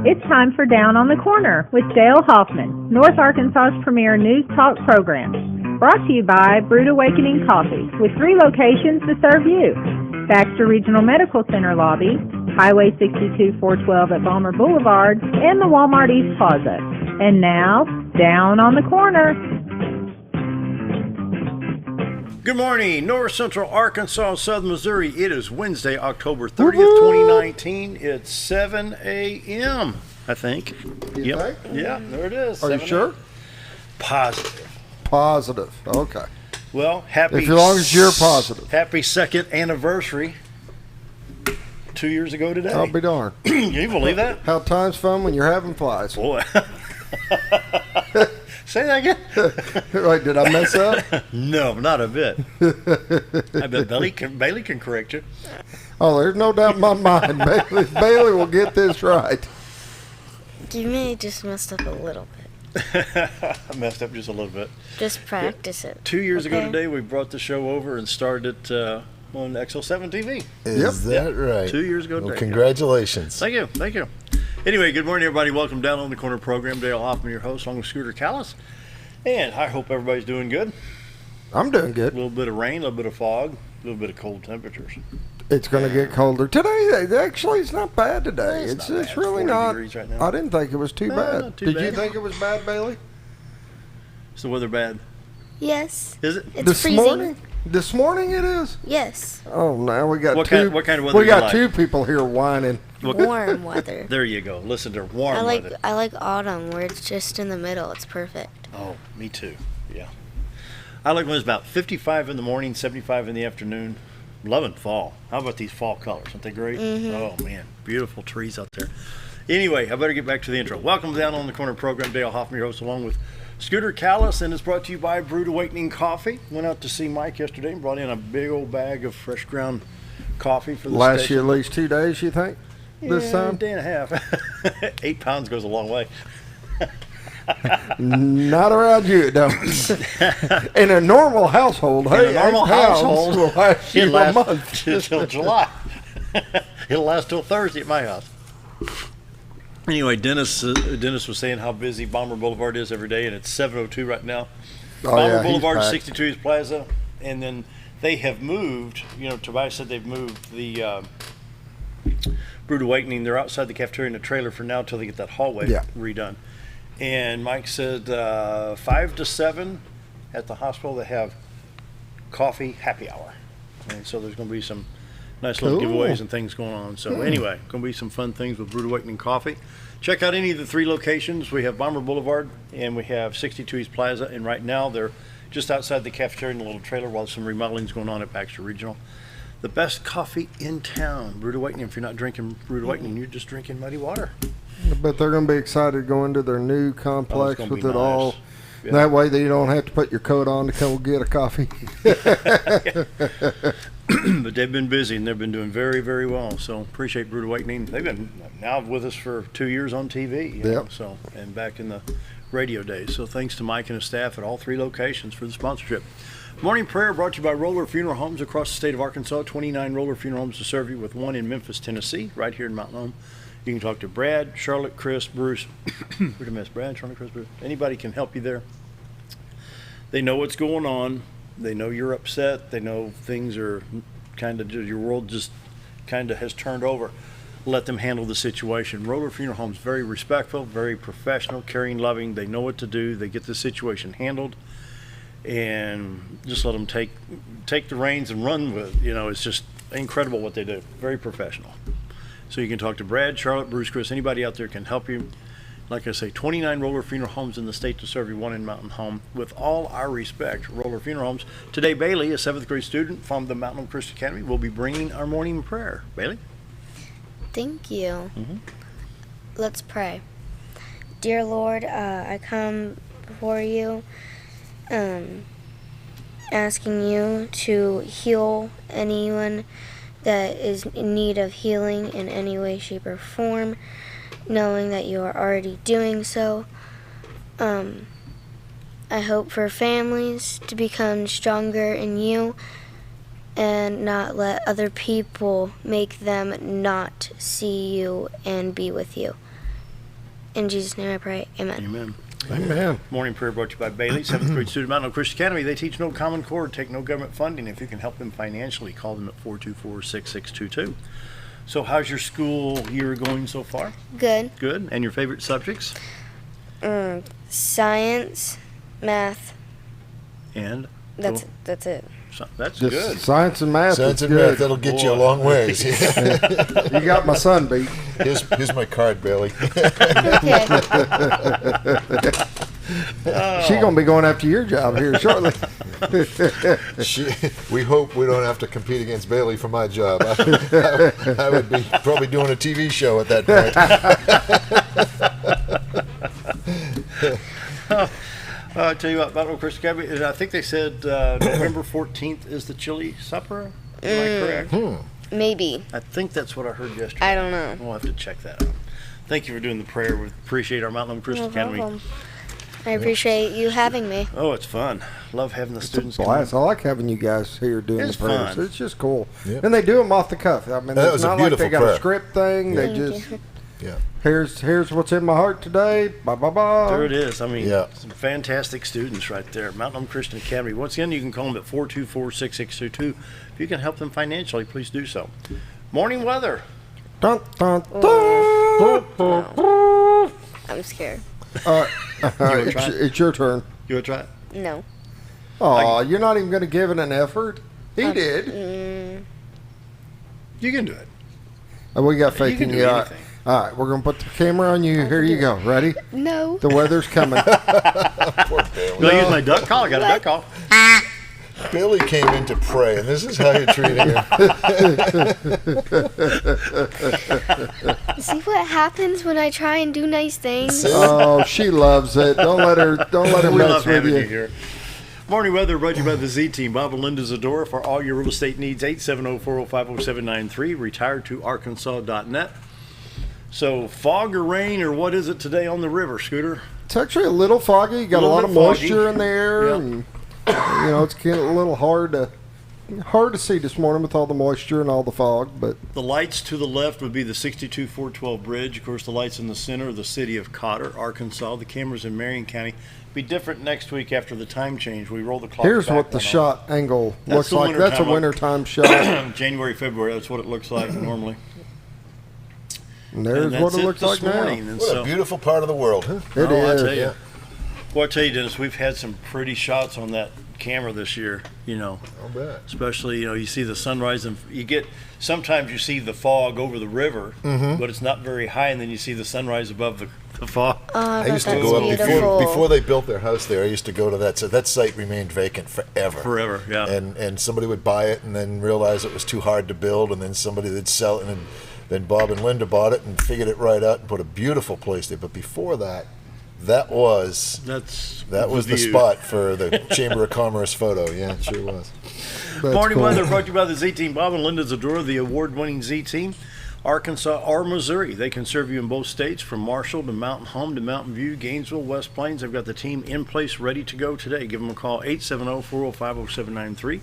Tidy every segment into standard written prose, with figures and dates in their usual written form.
It's time for Down on the Corner with Dale Hoffman, North Arkansas's premier news talk program. Brought to you by Brewed Awakening Coffee, with 3 locations to serve you. Baxter Regional Medical Center lobby, Highway 62 412 at Balmer Boulevard, and the Walmart East Plaza. And now, Down on the Corner. Good morning, North Central Arkansas, Southern Missouri. It is Wednesday, October 30th, 2019. It's 7 a.m., I think. You think? Yeah, there it is. Are you sure? Positive. Positive. Okay. Well, happy. As long as you're positive. Happy 2nd anniversary. 2 years ago today. I'll be darned. You believe that? How time's fun when you're having flies. Boy. Say that again. Right, did I mess up? No, not a bit. I bet Bailey can correct you. Oh, there's no doubt in my mind. Bailey will get this right. You may just messed up a little bit. I messed up just a little bit. Just practice it. 2 years ago today, we brought the show over and started it on XL7 TV. Is that right? 2 years ago today. Well, congratulations. Thank you. Thank you. Anyway, good morning, everybody. Welcome Down on the Corner program. Dale Hoffman, your host, along with Scooter Callis. And I hope everybody's doing good. I'm doing A good. little bit of rain, a little bit of fog, a little bit of cold temperatures. It's going to get colder. Today, actually, it's not bad today. It's not bad. It's really 40 not. degrees right now. I didn't think it was too bad. Not too Did bad. you think it was bad, Bailey? Is the weather bad? Yes. Is it? It's This freezing. morning? This morning it is? Yes. Oh, now we got What two. kind of weather we do you got like? 2 people here whining. Warm weather. There you go. Listen to warm weather. I like autumn where it's just in the middle. It's perfect. Oh, me too. Yeah. I like when it's about 55 in the morning, 75 in the afternoon. Loving fall. How about these fall colors? Aren't they great? Oh, man. Beautiful trees out there. Anyway, I better get back to the intro. Welcome Down on the Corner program. Dale Hoffman, your host, along with Scooter Callis, and it's brought to you by Brewed Awakening Coffee. Went out to see Mike yesterday and brought in a big old bag of fresh ground coffee for the Last station. you at least 2 days, you think? This time? Day and a half. 8 pounds goes a long way. Not around you, it don't. In a normal household, In a normal 8 pounds household, will last you a month. Till July. It'll last till Thursday at my house. Anyway, Denis was saying how busy Balmer Boulevard is every day, and it's 7:02 right now. Oh, Balmer yeah, Boulevard, he's packed. 62 East Plaza, and then they have moved. You know, Tobias said they've moved the Brewed Awakening. They're outside the cafeteria in the trailer for now till they get that hallway redone. And Mike said 5 to 7 at the hospital they have coffee happy hour, and so there's going to be some nice little Cool. giveaways and things going on. So anyway, going to be some fun things with Brewed Awakening Coffee. Check out any of the 3 locations. We have Balmer Boulevard and we have 62 East Plaza, and right now they're just outside the cafeteria in a little trailer while some remodeling's going on at Baxter Regional. The best coffee in town, Brewed Awakening. If you're not drinking Brewed Awakening, you're just drinking muddy water. But they're going to be excited going to their new complex gonna with be it all. Yeah. That way you don't have to put your coat on to come get a coffee. But they've been busy and they've been doing very, very well. So appreciate Brewed Awakening. They've been now with us for 2 years on TV. You know, Yep. so and back in the radio days. So thanks to Mike and his staff at all 3 locations for the sponsorship. Morning prayer brought to you by Roller Funeral Homes across the state of Arkansas. 29 Roller Funeral Homes to serve you, with 1 in Memphis, Tennessee, right here in Mountain Home. You can talk to Brad, Charlotte, Chris, Bruce. Who did I miss? Brad, Charlotte, Chris, Bruce. Anybody can help you there. They know what's going on. They know you're upset. They know things are kind of, your world just kind of has turned over. Let them handle the situation. Roller Funeral Homes, very respectful, very professional, caring, loving. They know what to do. They get the situation handled. And just let them take the reins and run with it. You know, it's just incredible what they do. Very professional. So you can talk to Brad, Charlotte, Bruce, Chris. Anybody out there can help you. Like I say, 29 Roller Funeral Homes in the state to serve you, 1 in Mountain Home. With all our respect, Roller Funeral Homes. Today, Bailey, a 7th grade student from the Mountain Home Christian Academy, will be bringing our morning prayer. Bailey? Thank you. Let's pray. Dear Lord, I come before you asking you to heal anyone that is in need of healing in any way, shape, or form, knowing that you are already doing so. I hope for families to become stronger in you and not let other people make them not see you and be with you. In Jesus' name I pray. Amen. Amen. Amen. Morning prayer brought to you by Bailey, 7th grade student, Mountain Hill Christian Academy. They teach no Common Core, take no government funding. If you can help them financially, call them at 424-6622. So how's your school year going so far? Good. Good. And your favorite subjects? Science, math. And? That's it. That's Just good. science and math. Science is and math, good. that'll get you a Boy. long ways. You got my son beat. Here's my card, Bailey. Okay. She gonna be going after your job here shortly. We hope we don't have to compete against Bailey for my job. I would be probably doing a TV show at that point. I'll tell you what, Mountain Hill Christian Academy, I think they said November 14th is the chili supper. Am I correct? Maybe. I think that's what I heard yesterday. I don't know. We'll have to check that out. Thank you for doing the prayer. We appreciate our Mountain Hill Christian No Academy. problem. I appreciate you having me. Oh, it's fun. Love having the students come Blast. in. I like having you guys here doing It's the prayers. fun. It's just cool. Yep. And they do them off the cuff. I mean, That it's was a not like they beautiful got prayer. a script thing. They Thank just, you. Yeah. here's what's in my heart today. Bye, bye, bye. There it is. I mean, Yeah. some fantastic students right there. Mountain Hill Christian Academy. Once again, you can call them at 424-6622. If you can help them financially, please do so. Morning weather. Dun, dun, dun. I'm scared. All right, wanna try it? it's your turn. You want to try it? No. Oh, you're not even going to give it an effort? He did. You can do it. Oh, we got faith You can in do you. anything. All right, we're going to put the camera on you. Here you go. Ready? No. The weather's coming. Poor Bailey. No, I use my duck call. I got a duck call. Bailey came in to pray, and this is how you're treating her. See what happens when I try and do nice things? Oh, she loves it. Don't let her We mess love with having you you. here. Morning weather brought to you by the Z Team. Bob and Linda Zadora for all your real estate needs. 870-405-0793. Retired to Arkansas.net. So fog or rain or what is it today on the river, Scooter? It's actually a little foggy. You got a Little lot bit of foggy. moisture in the air, Yep. and it's getting a little hard to see this morning with all the moisture and all the fog. But The lights to the left would be the 62-412 bridge. Of course, the lights in the center are the city of Cotter, Arkansas. The cameras in Marion County. Be different next week after the time change. We roll the clock here's back what the one shot angle That's looks the like. That's a wintertime wintertime shot. January, February, that's what it looks like normally. And there's And that's what it looks like this morning. now. And What so, a beautiful part of the world, huh? It I is. tell you. Yeah. Well, I tell you, Dennis, we've had some pretty shots on that camera this year, I'll bet. especially, you see the sunrise and sometimes you see the fog over the river, but it's not very high, and then you see the sunrise above the fog. I used to that's go up beautiful. before they built their house there. I used to go to that. So that site remained vacant forever. Forever, yeah. And somebody would buy it and then realize it was too hard to build, and then somebody would sell it, and then Bob and Linda bought it and figured it right out and put a beautiful place there. But before that, that was the view. spot for the Chamber of Commerce photo. Yeah, it sure was. That's Morning cool. weather brought to you by the Z Team. Bob and Linda Zadora, the award-winning Z Team. Arkansas or Missouri. They can serve you in both states, from Marshall to Mountain Home to Mountain View, Gainesville, West Plains. They've got the team in place, ready to go today. Give them a call, 870-405-0793.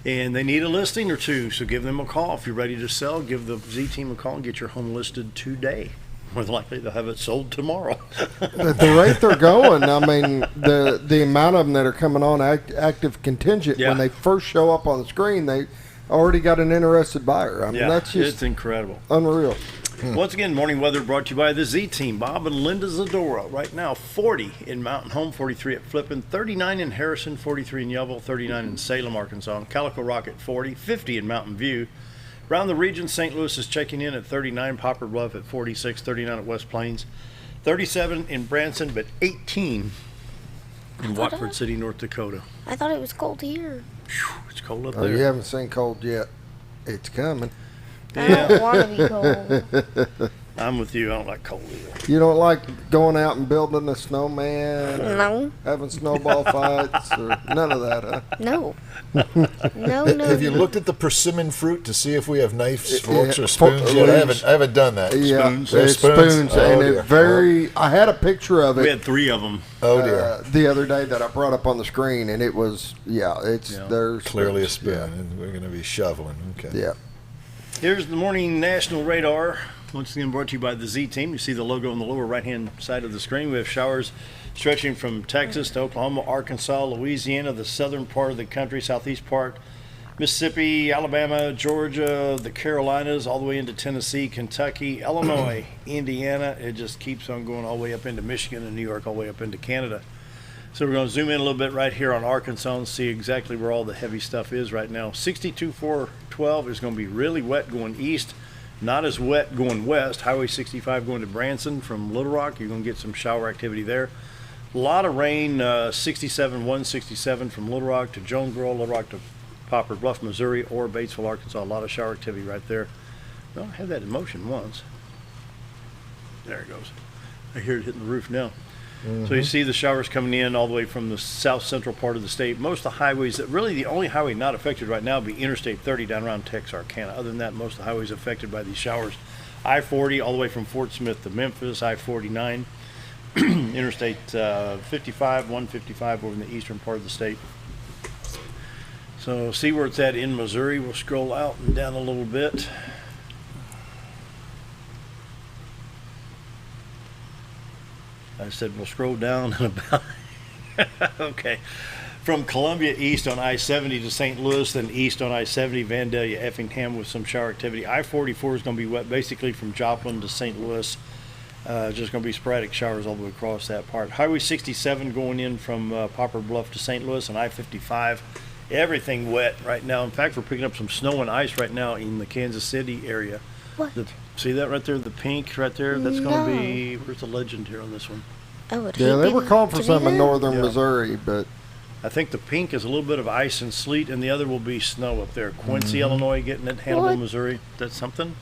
And they need a listing or two, so give them a call. If you're ready to sell, give the Z Team a call and get your home listed today. More than likely, they'll have it sold tomorrow. At the rate they're going, I mean, the amount of them that are coming on active contingent, Yeah. when they first show up on the screen, they already got an interested buyer. I mean, Yeah, that's it's just incredible. unreal. Once again, morning weather brought to you by the Z Team. Bob and Linda Zadora. Right now, 40 in Mountain Home, 43 at Flippin, 39 in Harrison, 43 in Yellville, 39 in Salem, Arkansas, and Calico Rock at 40, 50 in Mountain View. Around the region, St. Louis is checking in at 39, Poplar Bluff at 46, 39 at West Plains, 37 in Branson, but 18 in Watford City, North Dakota. I thought it was cold here. Whew, it's cold up Oh, you there. haven't seen cold yet. It's coming. I don't want to be cold. I'm with you. I don't like cold either. You don't like going out and building a snowman, or No. having snowball fights, or none of that, huh? No. No, no. Have you looked at the persimmon fruit to see if we have knives, forks, Yeah, or spoons yet? I haven't done that. Yeah, Spoons. There's it's spoons, Oh, and dear. it very. I had a picture of We it had 3 of them. Oh dear. the other day that I brought up on the screen, and it was there's Clearly a spoons. spoon, and we're going to be shoveling. Okay. Yeah. Here's the morning national radar Once again, brought to you by the Z Team. You see the logo on the lower right-hand side of the screen. We have showers stretching from Texas to Oklahoma, Arkansas, Louisiana, the southern part of the country, southeast part, Mississippi, Alabama, Georgia, the Carolinas, all the way into Tennessee, Kentucky, Illinois, Indiana. It just keeps on going all the way up into Michigan and New York, all the way up into Canada. So we're going to zoom in a little bit right here on Arkansas and see exactly where all the heavy stuff is right now. 62-412 is going to be really wet going east, not as wet going west. Highway 65 going to Branson from Little Rock. You're going to get some shower activity there. A lot of rain, 167 from Little Rock to Jonesboro, Little Rock to Poplar Bluff, Missouri, or Batesville, Arkansas. A lot of shower activity right there. Well, I had that in motion once. There it goes. I hear it hitting the roof now. So you see the showers coming in all the way from the south central part of the state. Most of the highways, really the only highway not affected right now would be Interstate 30 down around Texarkana. Other than that, most of the highways affected by these showers. I-40 all the way from Fort Smith to Memphis, I-49, Interstate 55, 155 over in the eastern part of the state. So see where it's at in Missouri. We'll scroll out and down a little bit. I said we'll scroll down and about. Okay. From Columbia east on I-70 to St. Louis, then east on I-70, Vandalia, Effingham with some shower activity. I-44 is going to be wet basically from Joplin to St. Louis. Just going to be sporadic showers all the way across that part. Highway 67 going in from Poplar Bluff to St. Louis, and I-55. Everything wet right now. In fact, we're picking up some snow and ice right now in the Kansas City area. What? See that right there, the pink right there? That's going to be, where's the legend here on this one? I would Yeah, hate they were to calling for be some in there. northern Yeah. Missouri, but I think the pink is a little bit of ice and sleet, and the other will be snow up there. Quincy, Illinois, getting it. Hannibal, What? Missouri. That's something.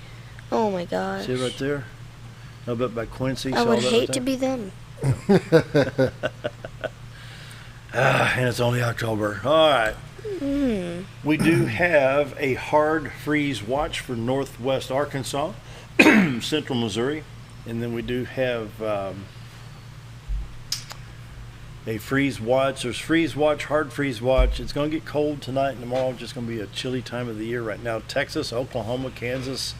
Oh my gosh. See it right there? A little bit by Quincy. I saw would that hate right to there? be them. And it's only October. All right. We do have a hard freeze watch for northwest Arkansas, central Missouri, and then we do have a freeze watch. There's freeze watch, hard freeze watch. It's going to get cold tonight and tomorrow. Just going to be a chilly time of the year right now. Texas, Oklahoma, Kansas,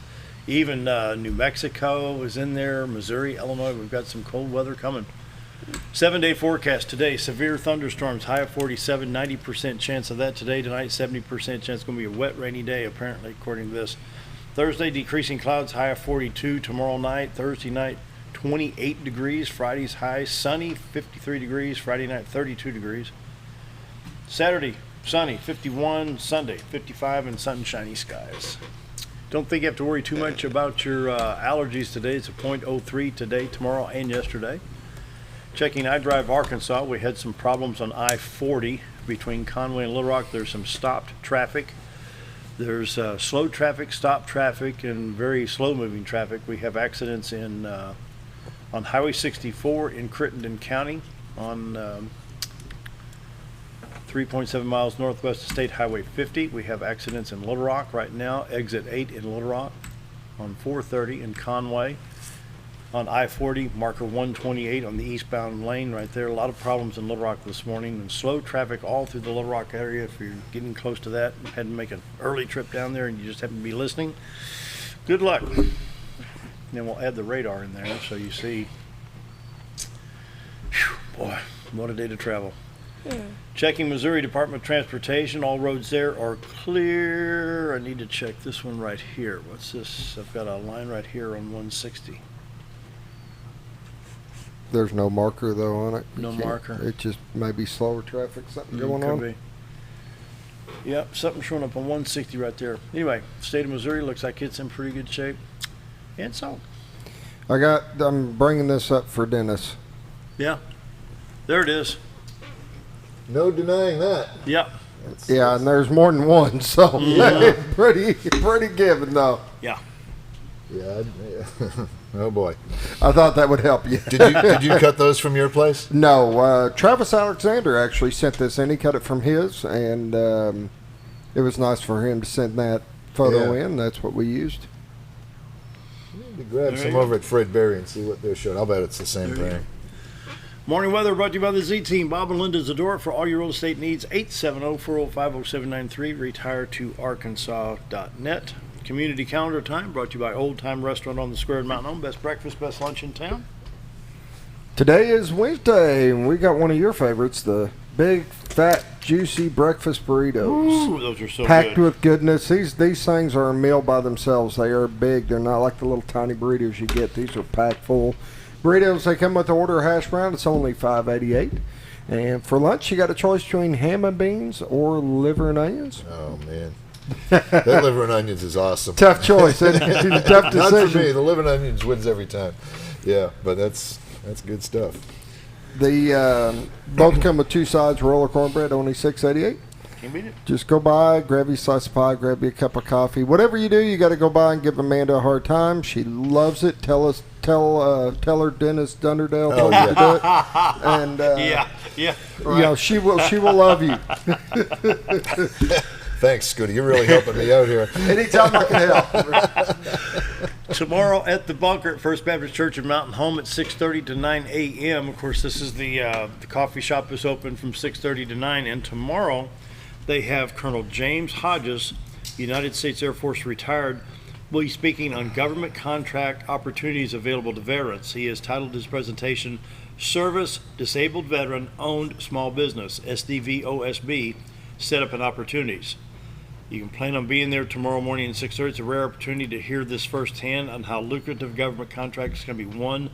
even New Mexico is in there. Missouri, Illinois, we've got some cold weather coming. 7-day forecast today, severe thunderstorms, high of 47, 90% chance of that today. Tonight, 70% chance. It's going to be a wet, rainy day, apparently, according to this. Thursday, decreasing clouds, high of 42. Tomorrow night, Thursday night, 28 degrees. Friday's high, sunny, 53 degrees. Friday night, 32 degrees. Saturday, sunny, 51. Sunday, 55 and sunshiny skies. Don't think you have to worry too much about your allergies today. It's a .03 today, tomorrow, and yesterday. Checking iDrive Arkansas, we had some problems on I-40 between Conway and Little Rock. There's some stopped traffic. There's slow traffic, stopped traffic, and very slow-moving traffic. We have accidents in on Highway 64 in Crittenden County on 3.7 miles northwest of State Highway 50. We have accidents in Little Rock right now, exit 8 in Little Rock on 430 in Conway. On I-40, marker 128 on the eastbound lane right there. A lot of problems in Little Rock this morning, and slow traffic all through the Little Rock area. If you're getting close to that, had to make an early trip down there and you just happen to be listening, good luck. Then we'll add the radar in there so you see. Whew, boy, what a day to travel. Checking Missouri Department of Transportation. All roads there are clear. I need to check this one right here. What's this? I've got a line right here on 160. there's no marker though on it. No marker. It just may be slower traffic, something going Could on. be. Yep, something showing up on 160 right there. Anyway, state of Missouri looks like it's in pretty good shape. And so, I'm bringing this up for Dennis. yeah, there it is. No denying that. Yep, Yeah, and there's more than one, so pretty given though. yeah. Yeah. Oh boy. I thought that would help you. Did you cut those from your place? No, Travis Alexander actually sent this in. He cut it from his, and it was nice for him to send that photo Yeah. in. That's what we used. Need to grab There some you over at Fred Berry and see what they're showing. I'll bet it's the same There you thing. Morning weather brought to you by the Z Team. Bob and Linda Zadora for all your real estate needs. 870-405-0793. Retire to Arkansas.net. Community calendar time brought to you by Old Time Restaurant on the Square in Mountain Home. Best breakfast, best lunch in town. Today is Wednesday, and we got one of your favorites, the big, fat, juicy breakfast burritos. Ooh, those are so Packed good. with goodness. These things are a meal by themselves. They are big. They're not like the little tiny burritos you get. These are packed full. Burritos, they come with the order hash brown. It's only $5.88. And for lunch, you got a choice between ham and beans or liver and onions. Oh, man. That liver and onions is awesome. Tough choice. Isn't it? Tough decision. Not for me. The liver and onions wins every time. Yeah, but that's good stuff. The both come with two sides, roller cornbread, only $6.88. Can't beat it. Just go by, grab you a slice of pie, grab you a cup of coffee. Whatever you do, you got to go by and give Amanda a hard time. She loves it. Tell her Denis Dunderdale told you to do it. And Yeah. you know, she will love you. Thanks, Scooty. You're really helping me out here. Anytime I can help. Tomorrow at the Bunker at First Baptist Church in Mountain Home at 6:30 to 9 a.m. Of course, this is the coffee shop is open from 6:30 to 9. And tomorrow they have Colonel James Hodges, United States Air Force retired, will be speaking on government contract opportunities available to veterans. He has titled his presentation, Service Disabled Veteran Owned Small Business, SDVOSB, Setup and Opportunities. You can plan on being there tomorrow morning at 6:30. It's a rare opportunity to hear this firsthand on how lucrative government contracts can be won,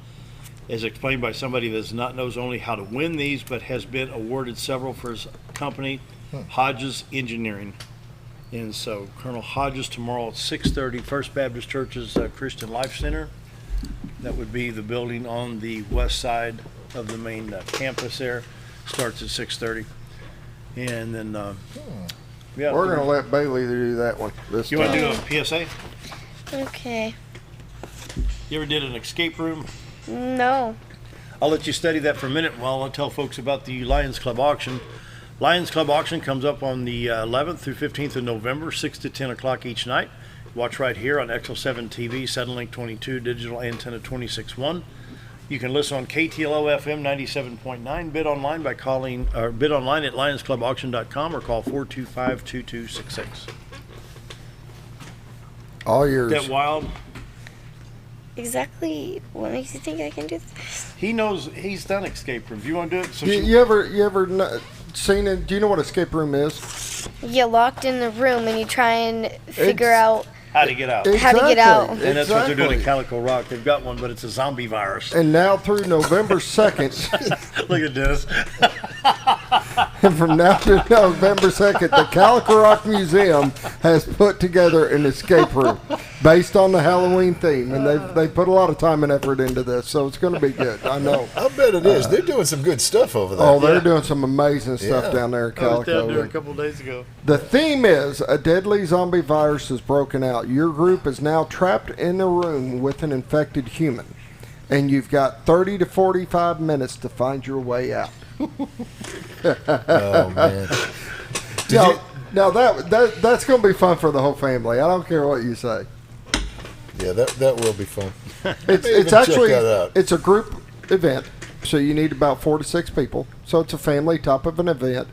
as explained by somebody that not knows only how to win these, but has been awarded several for his company, Hodges Engineering. And so Colonel Hodges tomorrow at 6:30, First Baptist Church's Christian Life Center. That would be the building on the west side of the main campus there. Starts at 6:30. And then, yeah. We're going to let Bailey do that one this You time. want to do a PSA? Okay. You ever did an escape room? No. I'll let you study that for a minute while I tell folks about the Lions Club auction. Lions Club auction comes up on the 11th through 15th of November, 6 to 10 o'clock each night. Watch right here on XL7 TV, Satellink 22, digital antenna 26.1. You can listen on KTLO FM 97.9. Bid online by calling, or bid online at lionsclubauction.com or call 425-2266. All yours. That wild? Exactly what makes you think I can do this? He knows, he's done escape rooms. You want to do it? So You ever seen it? Do you know what escape room is? You get locked in the room and you try and figure out how to get out. How to get out. And that's what they're doing at Exactly. Calico Rock. They've got one, but it's a zombie virus. And now through November 2nd, Look at Dennis. and from now to November 2nd, the Calico Rock Museum has put together an escape room based on the Halloween theme. And they put a lot of time and effort into this, so it's going to be good. I know. I bet it is. They're doing some good stuff over there. Oh, they're doing some amazing stuff Yeah. down there in I was down Calico. there a couple days ago. The theme is a deadly zombie virus has broken out. Your group is now trapped in a room with an infected human, and you've got 30 to 45 minutes to find your way out. Oh, man. Now that's going to be fun for the whole family. I don't care what you say. Yeah, that will be fun. It's even actually check that out. it's a group event, so you need about 4 to 6 people. So it's a family type of an event.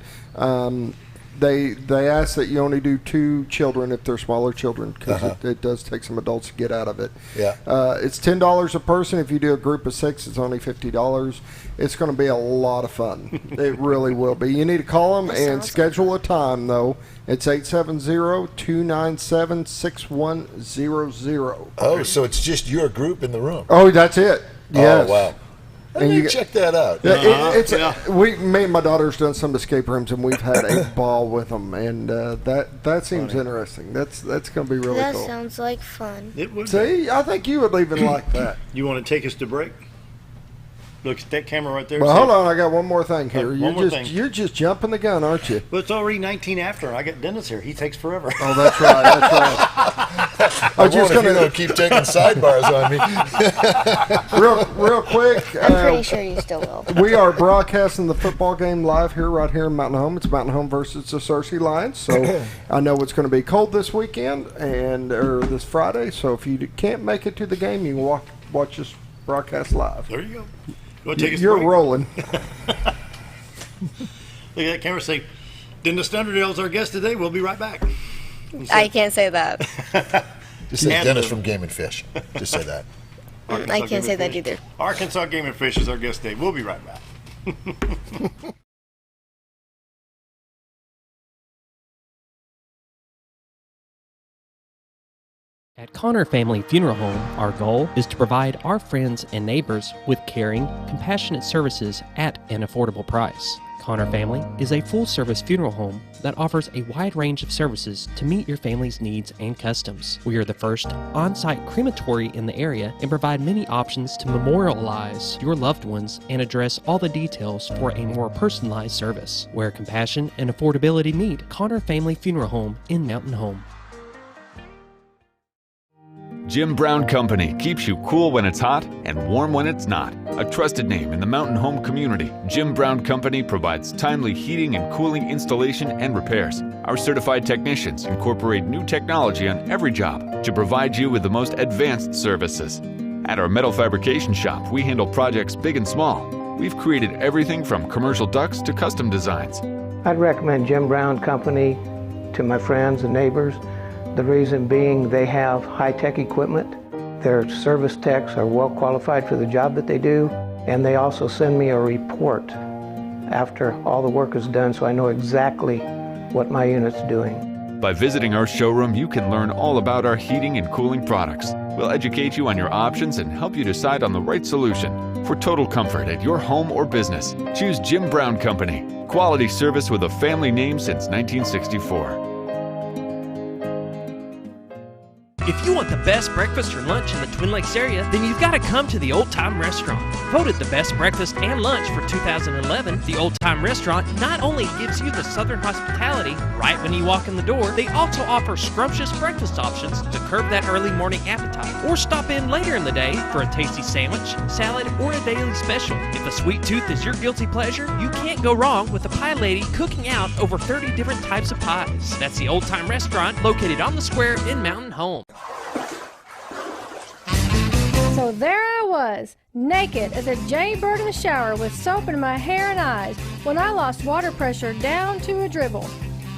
They ask that you only do 2 children if they're smaller children, because it does take some adults to get out of it. Yeah. It's $10 a person. If you do a group of 6, it's only $50. It's going to be a lot of fun. It really will be. You need to call them and schedule a time, though. It's 870-297-6100. Oh, so it's just your group in the room. Oh, that's it. Yes. Oh, wow. I And need you to get- check that out. Yeah, me and my daughter's done some escape rooms, and we've had a ball with them, and that seems interesting. That's going to be really that cool. sounds like fun. It would be. See, I think you would even like that. You want to take us to break? Look at that camera right there. Well, See? hold on, I got one more thing here. One more thing. You're just jumping the gun, aren't you? But it's already 19 after. I got Dennis here. He takes forever. Oh, that's right. That's right. I I'm just won't if you gonna don't keep taking sidebars on me. real quick. I'm pretty sure you still will. We are broadcasting the football game live right here in Mountain Home. It's Mountain Home versus the Cersei Lions. So I know it's going to be cold this weekend or this Friday. So if you can't make it to the game, you can watch us broadcast live. There you go. You want to take us to You're break? rolling. Look at that camera. Say, Dennis Dunderdale is our guest today. We'll be right back. I can't say that. Just say Dennis from Game and Fish. Just say that. I can't say that either. Arkansas Game and Fish is our guest today. We'll be right back. At Connor Family Funeral Home, our goal is to provide our friends and neighbors with caring, compassionate services at an affordable price. Connor Family is a full-service funeral home that offers a wide range of services to meet your family's needs and customs. We are the first on-site crematory in the area and provide many options to memorialize your loved ones and address all the details for a more personalized service. Where compassion and affordability meet, Connor Family Funeral Home in Mountain Home. Jim Brown Company keeps you cool when it's hot and warm when it's not. A trusted name in the mountain home community, Jim Brown Company provides timely heating and cooling installation and repairs. Our certified technicians incorporate new technology on every job to provide you with the most advanced services. At our metal fabrication shop, we handle projects big and small. We've created everything from commercial ducts to custom designs. I'd recommend Jim Brown Company to my friends and neighbors. The reason being they have high-tech equipment, their service techs are well qualified for the job that they do, and they also send me a report after all the work is done so I know exactly what my unit's doing. By visiting our showroom, you can learn all about our heating and cooling products. We'll educate you on your options and help you decide on the right solution. For total comfort at your home or business, choose Jim Brown Company. Quality service with a family name since 1964. If you want the best breakfast or lunch in the Twin Lakes area, then you've got to come to the Old Time Restaurant. Voted the best breakfast and lunch for 2011, the Old Time Restaurant not only gives you the Southern hospitality right when you walk in the door, they also offer scrumptious breakfast options to curb that early morning appetite. Or stop in later in the day for a tasty sandwich, salad, or a daily special. If a sweet tooth is your guilty pleasure, you can't go wrong with the Pie Lady cooking out over 30 different types of pies. That's the Old Time Restaurant located on the square in Mountain Home. So there I was, naked as a jaybird in the shower with soap in my hair and eyes when I lost water pressure down to a dribble.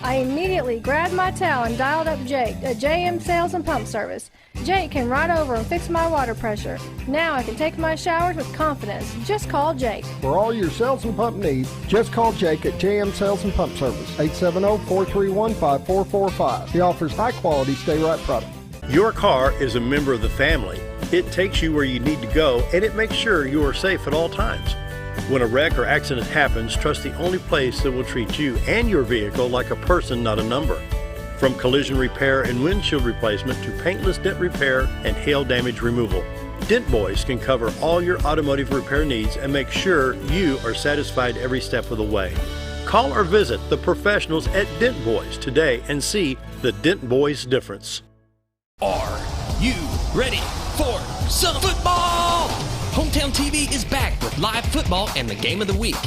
I immediately grabbed my towel and dialed up Jake at JM Sales and Pump Service. Jake can ride over and fix my water pressure. Now I can take my showers with confidence. Just call Jake. For all your sales and pump needs, just call Jake at JM Sales and Pump Service, 870-431-5445. He offers high-quality stay-right product. Your car is a member of the family. It takes you where you need to go, and it makes sure you are safe at all times. When a wreck or accident happens, trust the only place that will treat you and your vehicle like a person, not a number. From collision repair and windshield replacement to paintless dent repair and hail damage removal, Dent Boys can cover all your automotive repair needs and make sure you are satisfied every step of the way. Call or visit the professionals at Dent Boys today and see the Dent Boys difference. Are you ready for some football? Hometown TV is back with live football and the game of the week.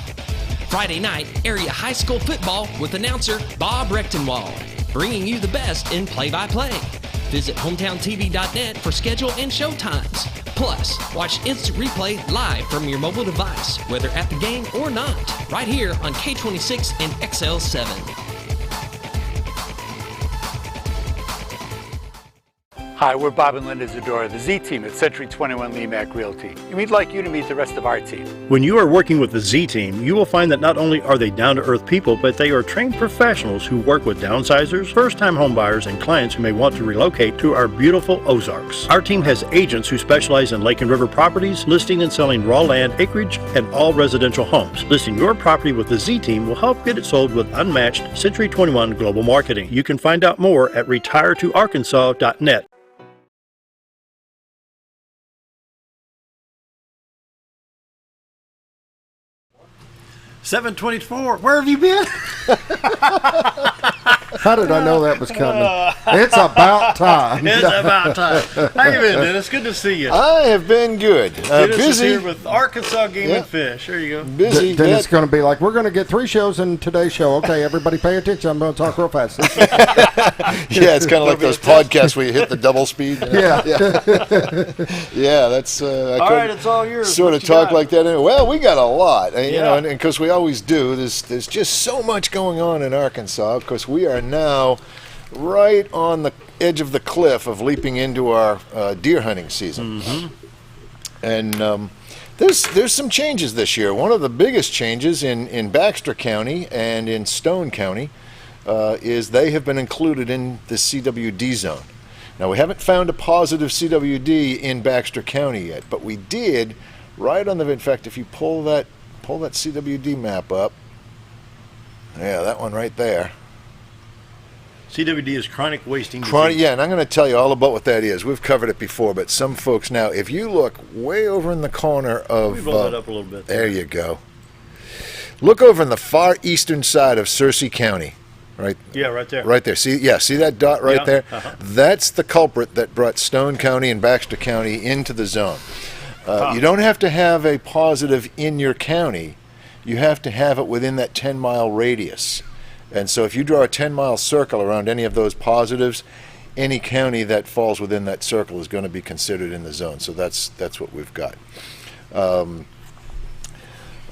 Friday night, area high school football with announcer Bob Rechtenwald, bringing you the best in play-by-play. Visit hometowntv.net for schedule and show times. Plus, watch instant replay live from your mobile device, whether at the game or not, right here on K26 and XL7. Hi, we're Bob and Linda Zadora, the Z-Team at Century 21 Lemac Realty, and we'd like you to meet the rest of our team. When you are working with the Z-Team, you will find that not only are they down-to-earth people, but they are trained professionals who work with downsizers, first-time homebuyers, and clients who may want to relocate to our beautiful Ozarks. Our team has agents who specialize in lake and river properties, listing and selling raw land, acreage, and all residential homes. Listing your property with the Z-Team will help get it sold with unmatched Century 21 global marketing. You can find out more at retiretoarkansas.net. 7:24. Where have you been? How did I know that was coming? It's about time. It's about time. How you been, Dennis? Good to see you. I have been good. Dennis Busy. is here with Arkansas Game and Fish. There you go. Busy. Then it's going to be like, we're going to get 3 shows in today's show. Okay, everybody pay attention. I'm going to talk real fast. Yeah, it's kind of like those podcasts where you hit the double speed. Yeah. Yeah, that's. All right, it's all yours. Sort of talk like that. Well, we got a lot, you Yeah. know, and because we always do. There's just so much going on in Arkansas. Of course, we are now right on the edge of the cliff of leaping into our deer hunting season. And there's some changes this year. One of the biggest changes in Baxter County and in Stone County is they have been included in the CWD zone. Now, we haven't found a positive CWD in Baxter County yet, but we did right on the, in fact, if you pull that CWD map up, yeah, that one right there. CWD is chronic wasting disease. Yeah, and I'm going to tell you all about what that is. We've covered it before, but some folks now, if you look way over in the corner of... We roll that up a little bit. There you go. Look over in the far eastern side of Searcy County. Right. Yeah, right there. Right there. See that dot right there? That's the culprit that brought Stone County and Baxter County into the zone. You don't have to have a positive in your county. You have to have it within that 10-mile radius. And so if you draw a 10-mile circle around any of those positives, any county that falls within that circle is going to be considered in the zone. So that's what we've got.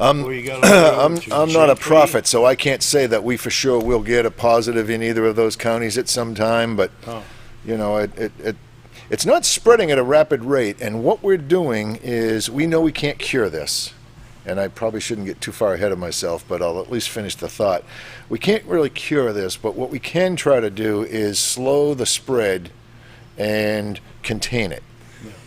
I'm not a prophet, so I can't say that we for sure will get a positive in either of those counties at some time, but you know, it's not spreading at a rapid rate, and what we're doing is, we know we can't cure this, and I probably shouldn't get too far ahead of myself, but I'll at least finish the thought. We can't really cure this, but what we can try to do is slow the spread and contain it.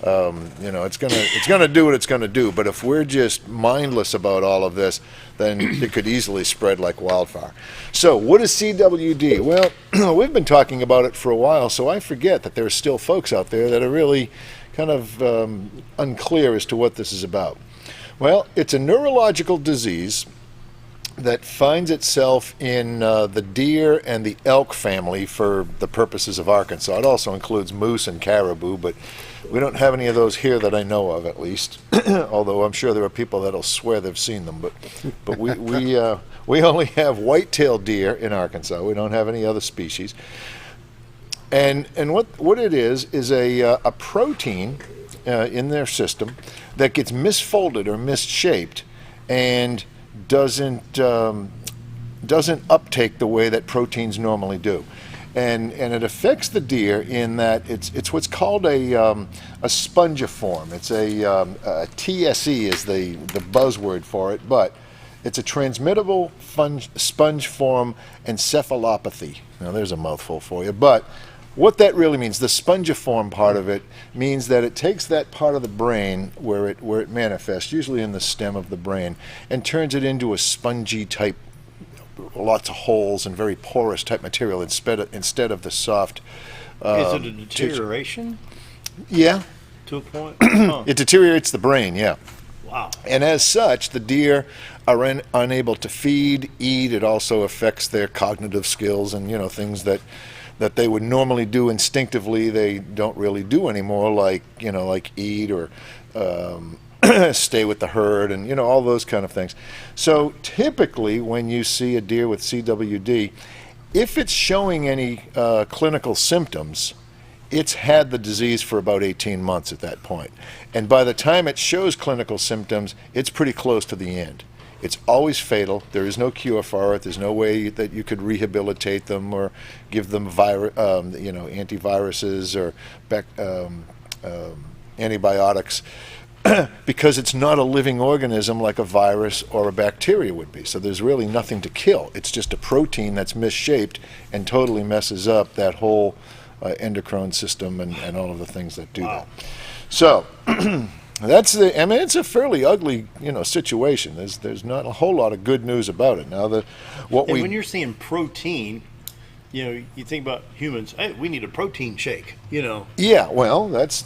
You know, it's gonna do what it's gonna do, but if we're just mindless about all of this, then it could easily spread like wildfire. So what is CWD? Well, we've been talking about it for a while, so I forget that there are still folks out there that are really kind of unclear as to what this is about. Well, it's a neurological disease that finds itself in the deer and the elk family for the purposes of Arkansas. It also includes moose and caribou, but we don't have any of those here that I know of, at least. Although I'm sure there are people that'll swear they've seen them. But we only have white-tailed deer in Arkansas. We don't have any other species. And what it is a protein in their system that gets misfolded or misshaped and doesn't uptake the way that proteins normally do, and it affects the deer in that it's what's called a spongiform. It's a TSE is the buzzword for it, but it's a transmittable spongiform encephalopathy. Now there's a mouthful for you, but what that really means, the spongiform part of it, means that it takes that part of the brain where it manifests, usually in the stem of the brain, and turns it into a spongy type, lots of holes and very porous type material instead of the soft. Is it a deterioration? Yeah. To a point? It deteriorates the brain, yeah. Wow. And as such, the deer are unable to feed, eat. It also affects their cognitive skills and, things that they would normally do instinctively, they don't really do anymore, like eat or stay with the herd and, all those kind of things. So typically when you see a deer with CWD, if it's showing any clinical symptoms, it's had the disease for about 18 months at that point. And by the time it shows clinical symptoms, it's pretty close to the end. It's always fatal. There is no cure for it. There's no way that you could rehabilitate them or give them antiviruses or antibiotics because it's not a living organism like a virus or a bacteria would be. So there's really nothing to kill. It's just a protein that's misshaped and totally messes up that whole endocrine system and all of the things that do that. So it's a fairly ugly, situation. There's not a whole lot of good news about it. Now when you're saying protein, you think about humans. Hey, we need a protein shake. Yeah, well, that's.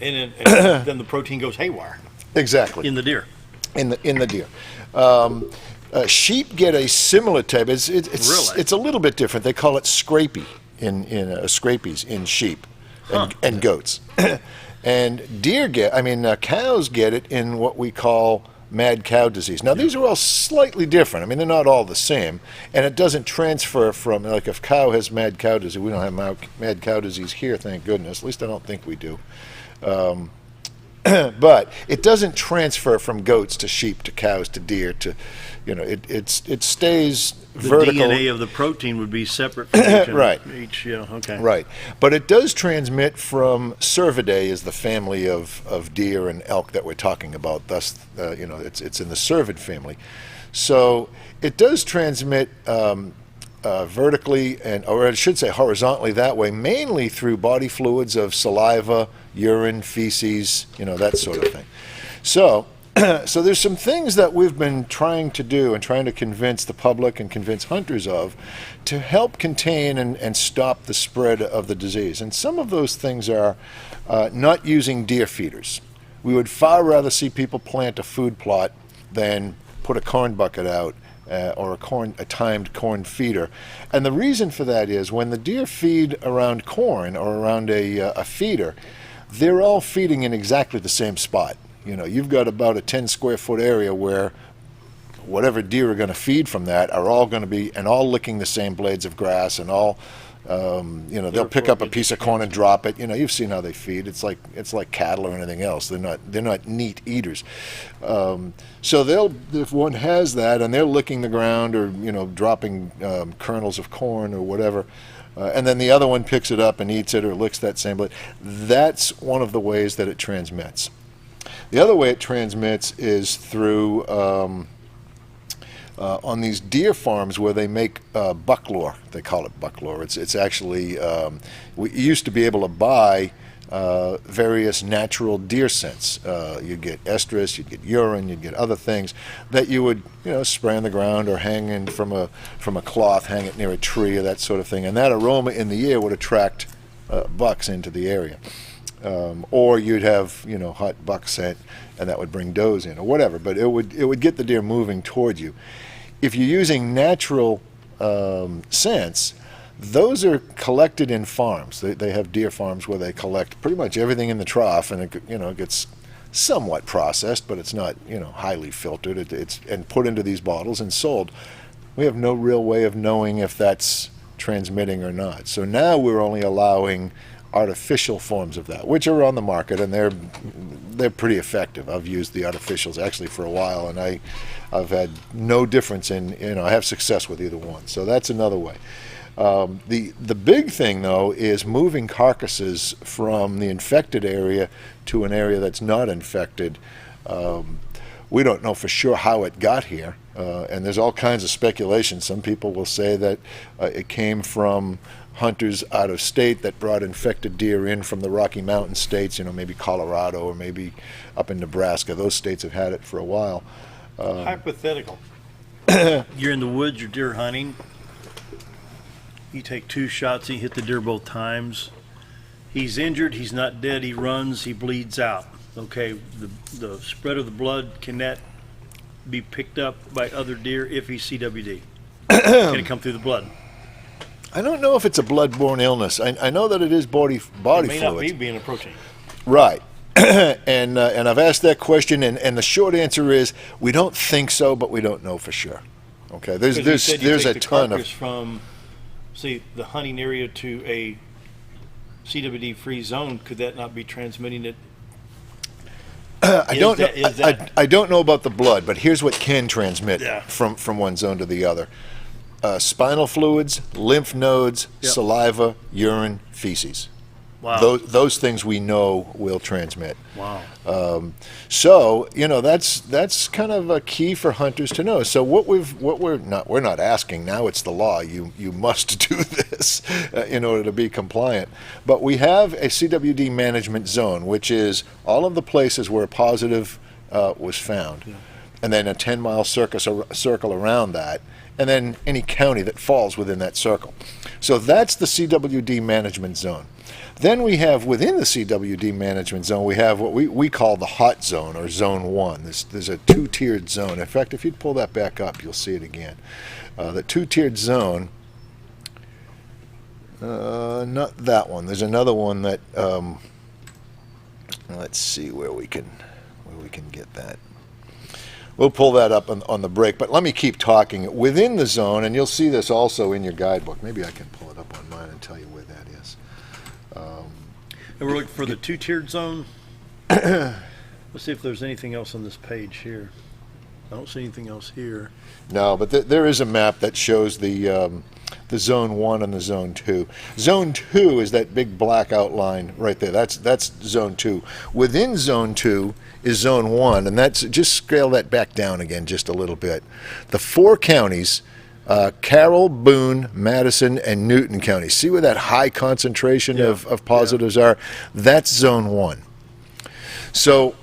And then the protein goes haywire. Exactly. In the deer. In the deer. Sheep get a similar type. It's a little bit different. They call it scrapie scrapies in sheep and goats. And cows get it in what we call mad cow disease. Now, these are all slightly different. They're not all the same. And it doesn't transfer from, like if cow has mad cow disease, we don't have mad cow disease here, thank goodness. At least I don't think we do. But it doesn't transfer from goats to sheep to cows to deer to, it stays The vertical. DNA of the protein would be separate from each. Right. Okay. Right. But it does transmit from Cervidae, is the family of deer and elk that we're talking about. Thus, it's in the cervid family. So it does transmit vertically, or I should say horizontally that way, mainly through body fluids of saliva, urine, feces, that sort of thing. So there's some things that we've been trying to do and trying to convince the public and convince hunters of to help contain and stop the spread of the disease. And some of those things are not using deer feeders. We would far rather see people plant a food plot than put a corn bucket out or a timed corn feeder. And the reason for that is when the deer feed around corn or around a feeder, they're all feeding in exactly the same spot. You've got about a 10 square foot area where whatever deer are going to feed from that are all going to be, and all licking the same blades of grass, and all, they'll pick up a piece of corn and drop it. You've seen how they feed. It's like cattle or anything else. They're not neat eaters. So if one has that and they're licking the ground or dropping kernels of corn or whatever, and then the other one picks it up and eats it or licks that same blade, that's one of the ways that it transmits. The other way it transmits is through on these deer farms where they make bucklore. They call it bucklore. It's actually we used to be able to buy various natural deer scents. You'd get estrus, you'd get urine, you'd get other things that you would spray on the ground or hang in from a cloth, hang it near a tree or that sort of thing. And that aroma in the air would attract bucks into the area. Or you'd have hot buck scent, and that would bring does in or whatever. But it would get the deer moving toward you. If you're using natural scents, those are collected in farms. They have deer farms where they collect pretty much everything in the trough, and it gets somewhat processed, but it's not highly filtered. It's put into these bottles and sold. We have no real way of knowing if that's transmitting or not. So now we're only allowing artificial forms of that, which are on the market, and they're pretty effective. I've used the artificials actually for a while, and I've had no difference in I have success with either one. So that's another way. The big thing though is moving carcasses from the infected area to an area that's not infected. We don't know for sure how it got here, and there's all kinds of speculation. Some people will say that it came from hunters out of state that brought infected deer in from the Rocky Mountain states, maybe Colorado or maybe up in Nebraska. Those states have had it for a while. Hypothetical. You're in the woods, you're deer hunting. You take 2 shots, you hit the deer both times. He's injured, he's not dead, he runs, he bleeds out. Okay, the spread of the blood, can that be picked up by other deer if he's CWD? Can it come through the blood? I don't know if it's a blood-borne illness. I know that it is body fluids. It may not be being a protein. Right. and I've asked that question, and the short answer is we don't think so, but we don't know for sure. Okay, there's a ton of from, say, the hunting area to a CWD-free zone. Could that not be transmitting it? I don't know about the blood, but here's what can transmit from one zone to the other. Spinal fluids, lymph nodes, saliva, urine, feces. Wow. Those things we know will transmit. Wow. So that's kind of a key for hunters to know. So we're not asking now. It's the law. You must do this in order to be compliant. But we have a CWD management zone, which is all of the places where a positive was found, and then a 10-mile circle around that, and then any county that falls within that circle. So that's the CWD management zone. Then we have, within the CWD management zone, we have what we call the hot zone, or zone 1. There's a 2-tiered zone. In fact, if you'd pull that back up, you'll see it again. The 2-tiered zone, not that one. There's another one that, let's see where we can get that. We'll pull that up on the break, but let me keep talking. Within the zone, and you'll see this also in your guidebook. Maybe I can pull it up on mine and tell you where that is. And we're looking for the 2-tiered zone? Let's see if there's anything else on this page here. I don't see anything else here. No, but there is a map that shows the Zone 1 and the Zone 2. Zone 2 is that big black outline right there. That's Zone 2. Within Zone 2 is Zone 1, and that's, just scale that back down again just a little bit. The 4 counties, Carroll, Boone, Madison, and Newton counties. See where that high concentration of positives are? That's Zone 1. So,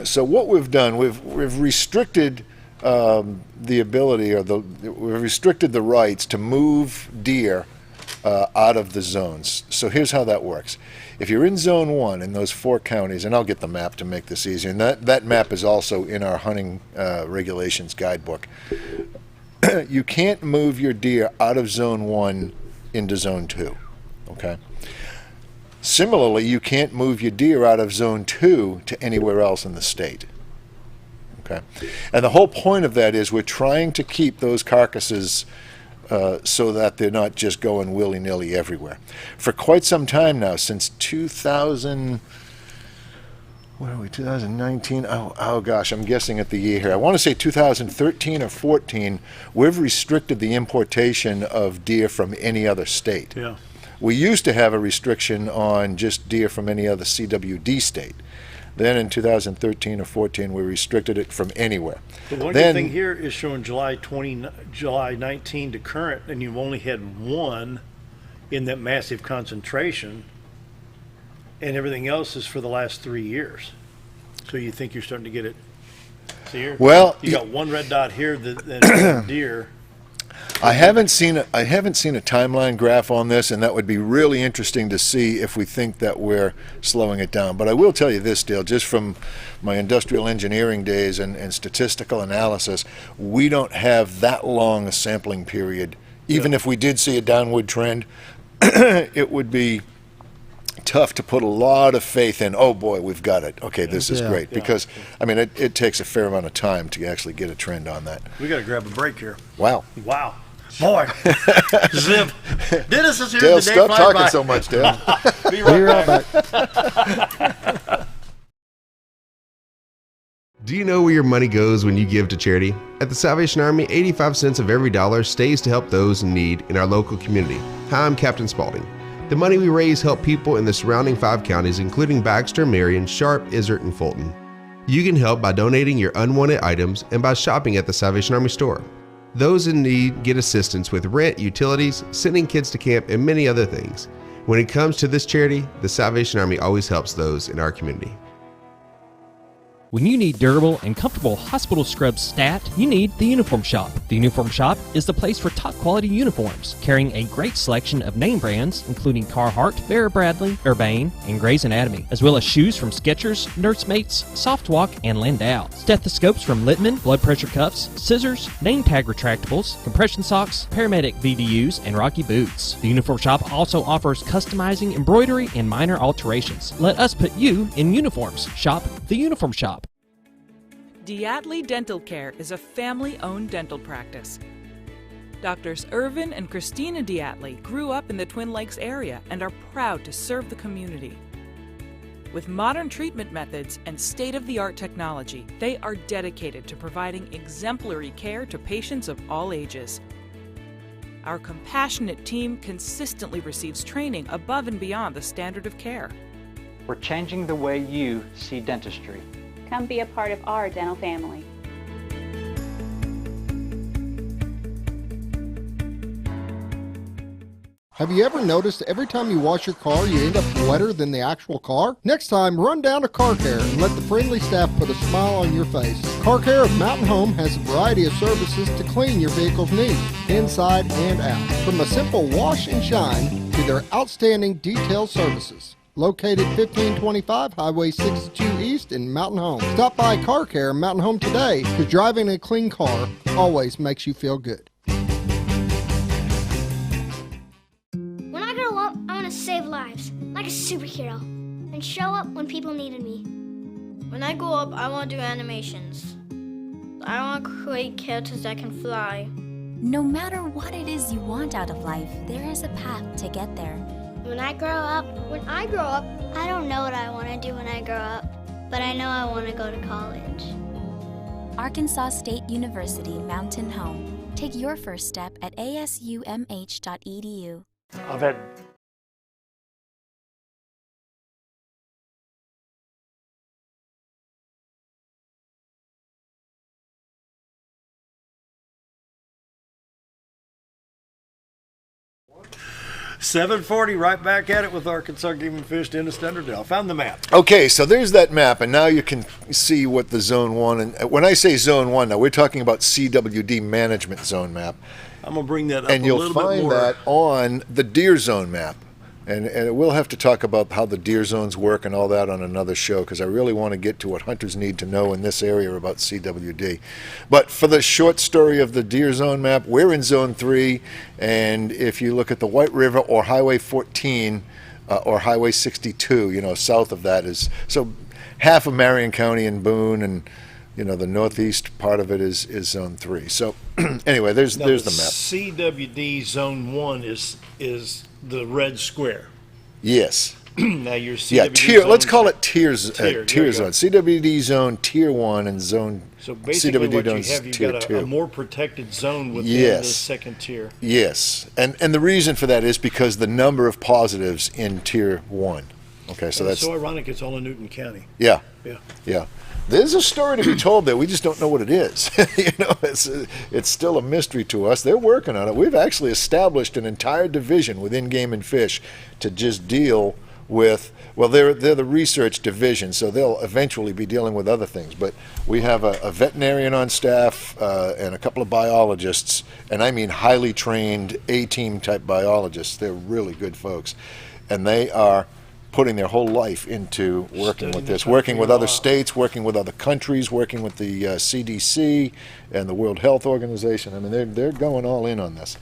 so what we've done, we've restricted the ability, or we've restricted the rights to move deer out of the zones. So here's how that works. If you're in Zone 1 in those 4 counties, and I'll get the map to make this easier, and that map is also in our hunting regulations guidebook. You can't move your deer out of Zone 1 into Zone 2, okay? Similarly, you can't move your deer out of Zone 2 to anywhere else in the state, okay? And the whole point of that is we're trying to keep those carcasses so that they're not just going willy-nilly everywhere. For quite some time now, since 2019? Oh gosh, I'm guessing at the year here. I want to say 2013 or 14, we've restricted the importation of deer from any other state. Yeah. We used to have a restriction on just deer from any other CWD state. Then in 2013 or 14, we restricted it from anywhere. The one good thing here is showing July 19 to current, and you've only had one in that massive concentration, and everything else is for the last 3 years. So you think you're starting to get it. See here? Well, you got one red dot here that deer. I haven't seen a timeline graph on this, and that would be really interesting to see if we think that we're slowing it down. But I will tell you this, Dale, just from my industrial engineering days and statistical analysis, we don't have that long a sampling period. Even if we did see a downward trend, it would be tough to put a lot of faith in, oh boy, we've got it. Okay, this is great. Because, I mean, it takes a fair amount of time to actually get a trend on that. We got to grab a break here. Wow. Wow. Boy. Zip. Dennis is here Dale, today. stop talking so much, Dale. Be right back. Do you know where your money goes when you give to charity? At the Salvation Army, 85 cents of every dollar stays to help those in need in our local community. Hi, I'm Captain Spaulding. The money we raise help people in the surrounding 5 counties, including Baxter, Marion, Sharp, Izzard, and Fulton. You can help by donating your unwanted items and by shopping at the Salvation Army store. Those in need get assistance with rent, utilities, sending kids to camp, and many other things. When it comes to this charity, the Salvation Army always helps those in our community. When you need durable and comfortable hospital scrubs stat, you need the Uniform Shop. The Uniform Shop is the place for top quality uniforms, carrying a great selection of name brands, including Carhartt, Vera Bradley, Urbane, and Grey's Anatomy, as well as shoes from Skechers, Nursemates, Softwalk, and Landau, stethoscopes from Littman, blood pressure cuffs, scissors, name tag retractables, compression socks, paramedic VDUs, and Rocky boots. The Uniform Shop also offers customizing, embroidery, and minor alterations. Let us put you in uniforms. Shop the Uniform Shop. Diatley Dental Care is a family-owned dental practice. Doctors Irvin and Christina Diatley grew up in the Twin Lakes area and are proud to serve the community. With modern treatment methods and state-of-the-art technology, they are dedicated to providing exemplary care to patients of all ages. Our compassionate team consistently receives training above and beyond the standard of care. We're changing the way you see dentistry. Come be a part of our dental family. Have you ever noticed every time you wash your car, you end up wetter than the actual car? Next time, run down to Car Care and let the friendly staff put a smile on your face. Car Care of Mountain Home has a variety of services to clean your vehicle's needs, inside and out. From a simple wash and shine to their outstanding detail services. Located 1525 Highway 62 East in Mountain Home. Stop by Car Care Mountain Home today, because driving a clean car always makes you feel good. When I grow up, I want to save lives, like a superhero, and show up when people needed me. When I grow up, I want to do animations. I want to create characters that can fly. No matter what it is you want out of life, there is a path to get there. When I grow up, I don't know what I want to do when I grow up, but I know I want to go to college. Arkansas State University Mountain Home. Take your first step at asumh.edu. I've had $7:40, right back at it with Arkansas Game and Fish, Dennis Dunderdale. Found the map. Okay, so there's that map, and now you can see what the Zone 1, and when I say Zone 1, now we're talking about CWD Management Zone map. I'm going to bring that up and a you'll little bit find more. that on the Deer Zone map. And we'll have to talk about how the deer zones work and all that on another show, because I really want to get to what hunters need to know in this area about CWD. But for the short story of the deer zone map, we're in Zone 3, and if you look at the White River or Highway 14 or Highway 62, south of that is, so half of Marion County and Boone, and the northeast part of it is Zone 3. So anyway, there's the map. CWD Zone 1 is the red square. Yes. Now your CWD yeah, tier. zone, Let's call it tiers. tier Zone. CWD zone tier 1 and zone. So basically, CWD what you zone's have, you've tier got 2. a more protected zone within Yes. the second tier. Yes, and the reason for that is because the number of positives in tier 1. Okay, so that's so ironic. It's all in Newton County. Yeah. Yeah. Yeah. There's a story to be told there. We just don't know what it is. It's still a mystery to us. They're working on it. We've actually established an entire division within Game and Fish to just deal with, well, they're the research division, so they'll eventually be dealing with other things. But we have a veterinarian on staff and a couple of biologists, and I mean highly trained A-team type biologists. They're really good folks. And they are putting their whole life into working with this, working with other states, working with other countries, working with the CDC and the World Health Organization. I mean, they're going all in on this.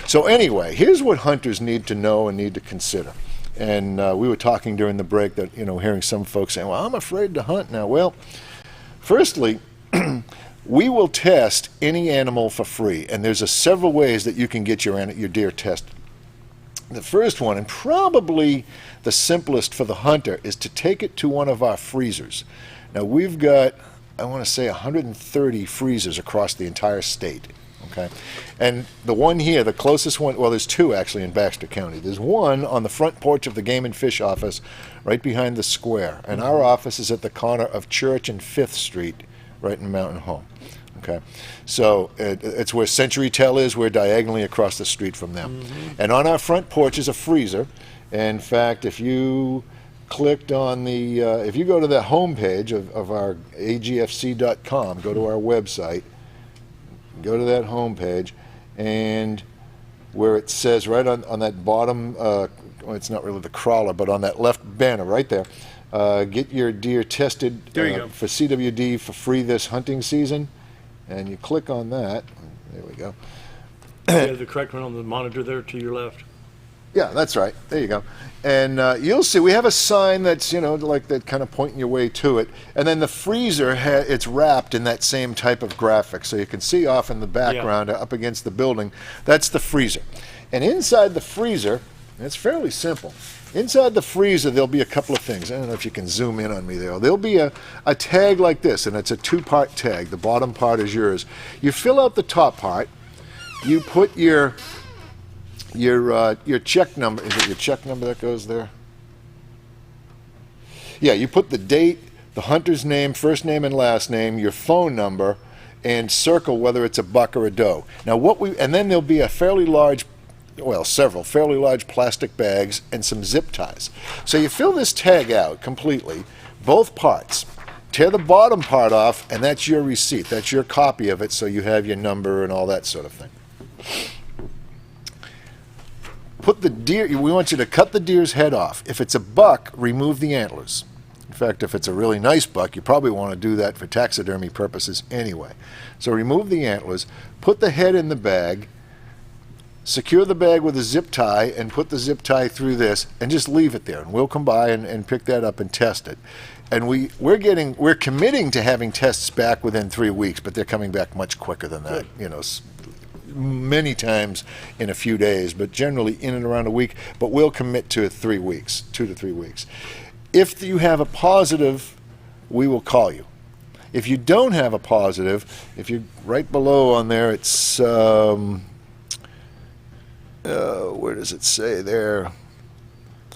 So anyway, here's what hunters need to know and need to consider. And we were talking during the break that, hearing some folks saying, well, I'm afraid to hunt now. Well, firstly, we will test any animal for free, and there's several ways that you can get your deer tested. The first one, and probably the simplest for the hunter, is to take it to one of our freezers. Now, we've got, I want to say, 130 freezers across the entire state. Okay, and the one here, the closest one, well, there's two actually in Baxter County. There's one on the front porch of the Game and Fish office right behind the square, and our office is at the corner of Church and 5th Street right in Mountain Home. Okay, so it's where Century Tell is. We're diagonally across the street from them. And on our front porch is a freezer. In fact, if you clicked on the, if you go to the homepage of our agfc.com, go to our website, go to that homepage, and where it says right on that bottom, well, it's not really the crawler, but on that left banner right there, get your deer tested for CWD for free this hunting season. And you click on that. There we go. You have the correct one on the monitor there to your left. Yeah, that's right. There you go. And you'll see we have a sign that's, like that kind of pointing your way to it. And then the freezer, it's wrapped in that same type of graphic. So you can see off in the background up against the building, that's the freezer. And inside the freezer, it's fairly simple. Inside the freezer, there'll be a couple of things. I don't know if you can zoom in on me there. There'll be a tag like this, and it's a 2-part tag. The bottom part is yours. You fill out the top part. You put your check number. Is it your check number that goes there? Yeah, you put the date, the hunter's name, first name and last name, your phone number, and circle whether it's a buck or a doe. Now and then there'll be a several fairly large plastic bags and some zip ties. So you fill this tag out completely, both parts. Tear the bottom part off, and that's your receipt. That's your copy of it, so you have your number and all that sort of thing. Put the deer, we want you to cut the deer's head off. If it's a buck, remove the antlers. In fact, if it's a really nice buck, you probably want to do that for taxidermy purposes anyway. So remove the antlers, put the head in the bag, secure the bag with a zip tie, and put the zip tie through this, and just leave it there. And we'll come by and pick that up and test it. And we're committing to having tests back within 3 weeks, but they're coming back much quicker than that. Many times in a few days, but generally in and around a week. But we'll commit to 3 weeks, 2 to 3 weeks. If you have a positive we will call you. If you don't have a positive, if you're right below on there, it's where does it say there?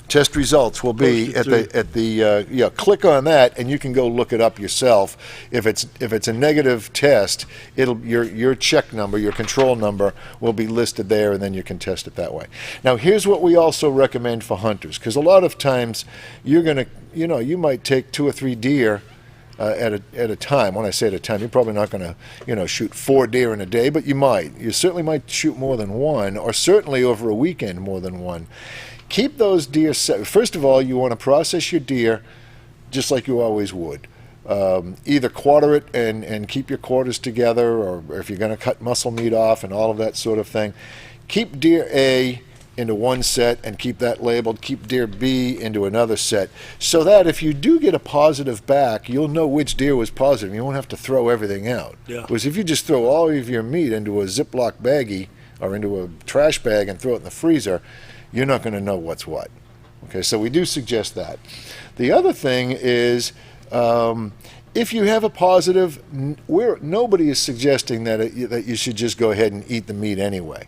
Test results will be at the click on that, and you can go look it up yourself. If it's a negative test, your check number, your control number will be listed there, and then you can test it that way. Now, here's what we also recommend for hunters, because a lot of times you're gonna, you might take 2 or 3 deer at a time. When I say at a time, you're probably not going to, shoot 4 deer in a day, but you might. You certainly might shoot more than one, or certainly over a weekend more than one. Keep those deer set. First of all, you want to process your deer just like you always would. Either quarter it and keep your quarters together, or if you're going to cut muscle meat off and all of that sort of thing. Keep deer A into one set and keep that labeled. Keep deer B into another set, so that if you do get a positive back, you'll know which deer was positive. You won't have to throw everything out. Yeah. Because if you just throw all of your meat into a Ziploc baggie or into a trash bag and throw it in the freezer, you're not going to know what's what. Okay, so we do suggest that. The other thing is, if you have a positive, nobody is suggesting that you should just go ahead and eat the meat anyway.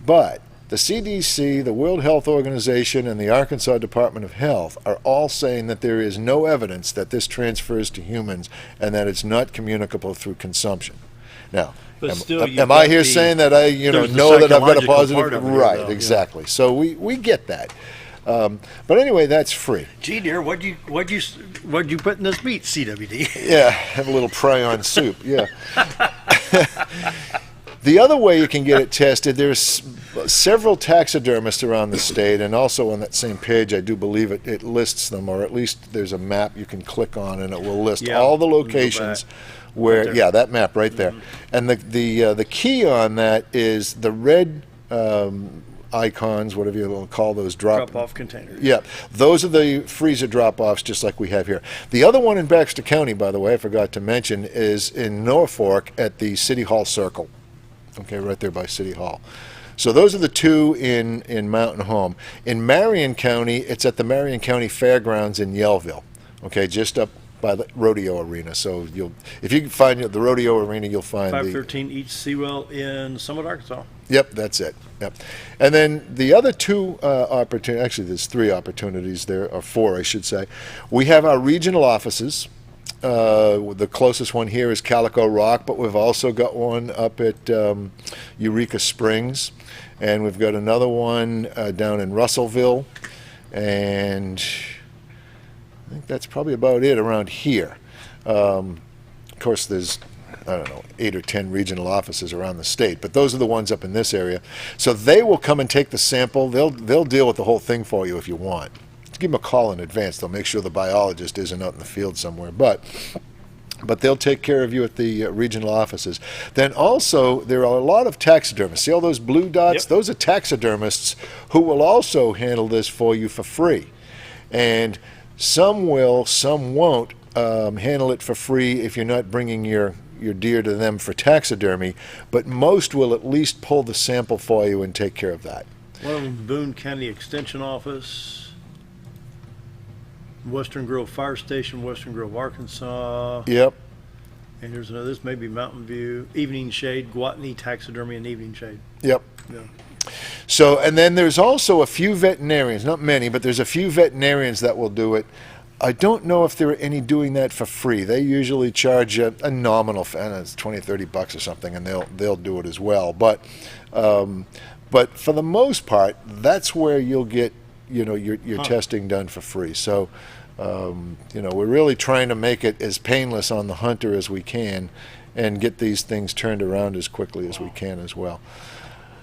But the CDC, the World Health Organization, and the Arkansas Department of Health are all saying that there is no evidence that this transfers to humans and that it's not communicable through consumption. Now, am I here saying that I know that I've got a positive? Right, exactly. So we get that. But anyway, that's free. Gee, dear, what'd you put in this meat, CWD? Yeah, have a little prey-on soup. Yeah. The other way you can get it tested, there's several taxidermists around the state, and also on that same page, I do believe it lists them, or at least there's a map you can click on, and it will list all the locations where. Right, that map right there. And the key on that is the red icons, whatever you want to call those, drop-off containers. Yeah, those are the freezer drop-offs, just like we have here. The other one in Baxter County, by the way, I forgot to mention, is in Norfolk at the City Hall Circle. Okay, right there by City Hall. So those are the two in Mountain Home. In Marion County, it's at the Marion County Fairgrounds in Yellville. Okay, just up by the rodeo arena. So if you can find the rodeo arena, you'll find 513 East Sewell in Summit, Arkansas. Yep, that's it. Yep. And then the other two opportunities, actually there's 3 opportunities there, or 4 I should say. We have our regional offices. The closest one here is Calico Rock, but we've also got one up at Eureka Springs, and we've got another one down in Russellville, and I think that's probably about it around here. Of course, there's, 8 or 10 regional offices around the state, but those are the ones up in this area. So they will come and take the sample. They'll deal with the whole thing for you if you want. Give them a call in advance. They'll make sure the biologist isn't out in the field somewhere, but they'll take care of you at the regional offices. Then also, there are a lot of taxidermists. See all those blue dots? Yep. Those are taxidermists who will also handle this for you for free. And some will, some won't handle it for free if you're not bringing your deer to them for taxidermy, but most will at least pull the sample for you and take care of that. One of them, Boone County Extension Office, Western Grove Fire Station, Western Grove, Arkansas. Yep. And there's another, this may be Mountain View, Evening Shade, Guatney Taxidermy and Evening Shade. Yep. Yeah. So, and then there's also a few veterinarians, not many, but there's a few veterinarians that will do it. I don't know if there are any doing that for free. They usually charge a nominal, it's $20 or $30 or something, and they'll do it as well. But for the most part, that's where you'll get your testing done for free. So, we're really trying to make it as painless on the hunter as we can and get these things turned around as quickly as we can as well.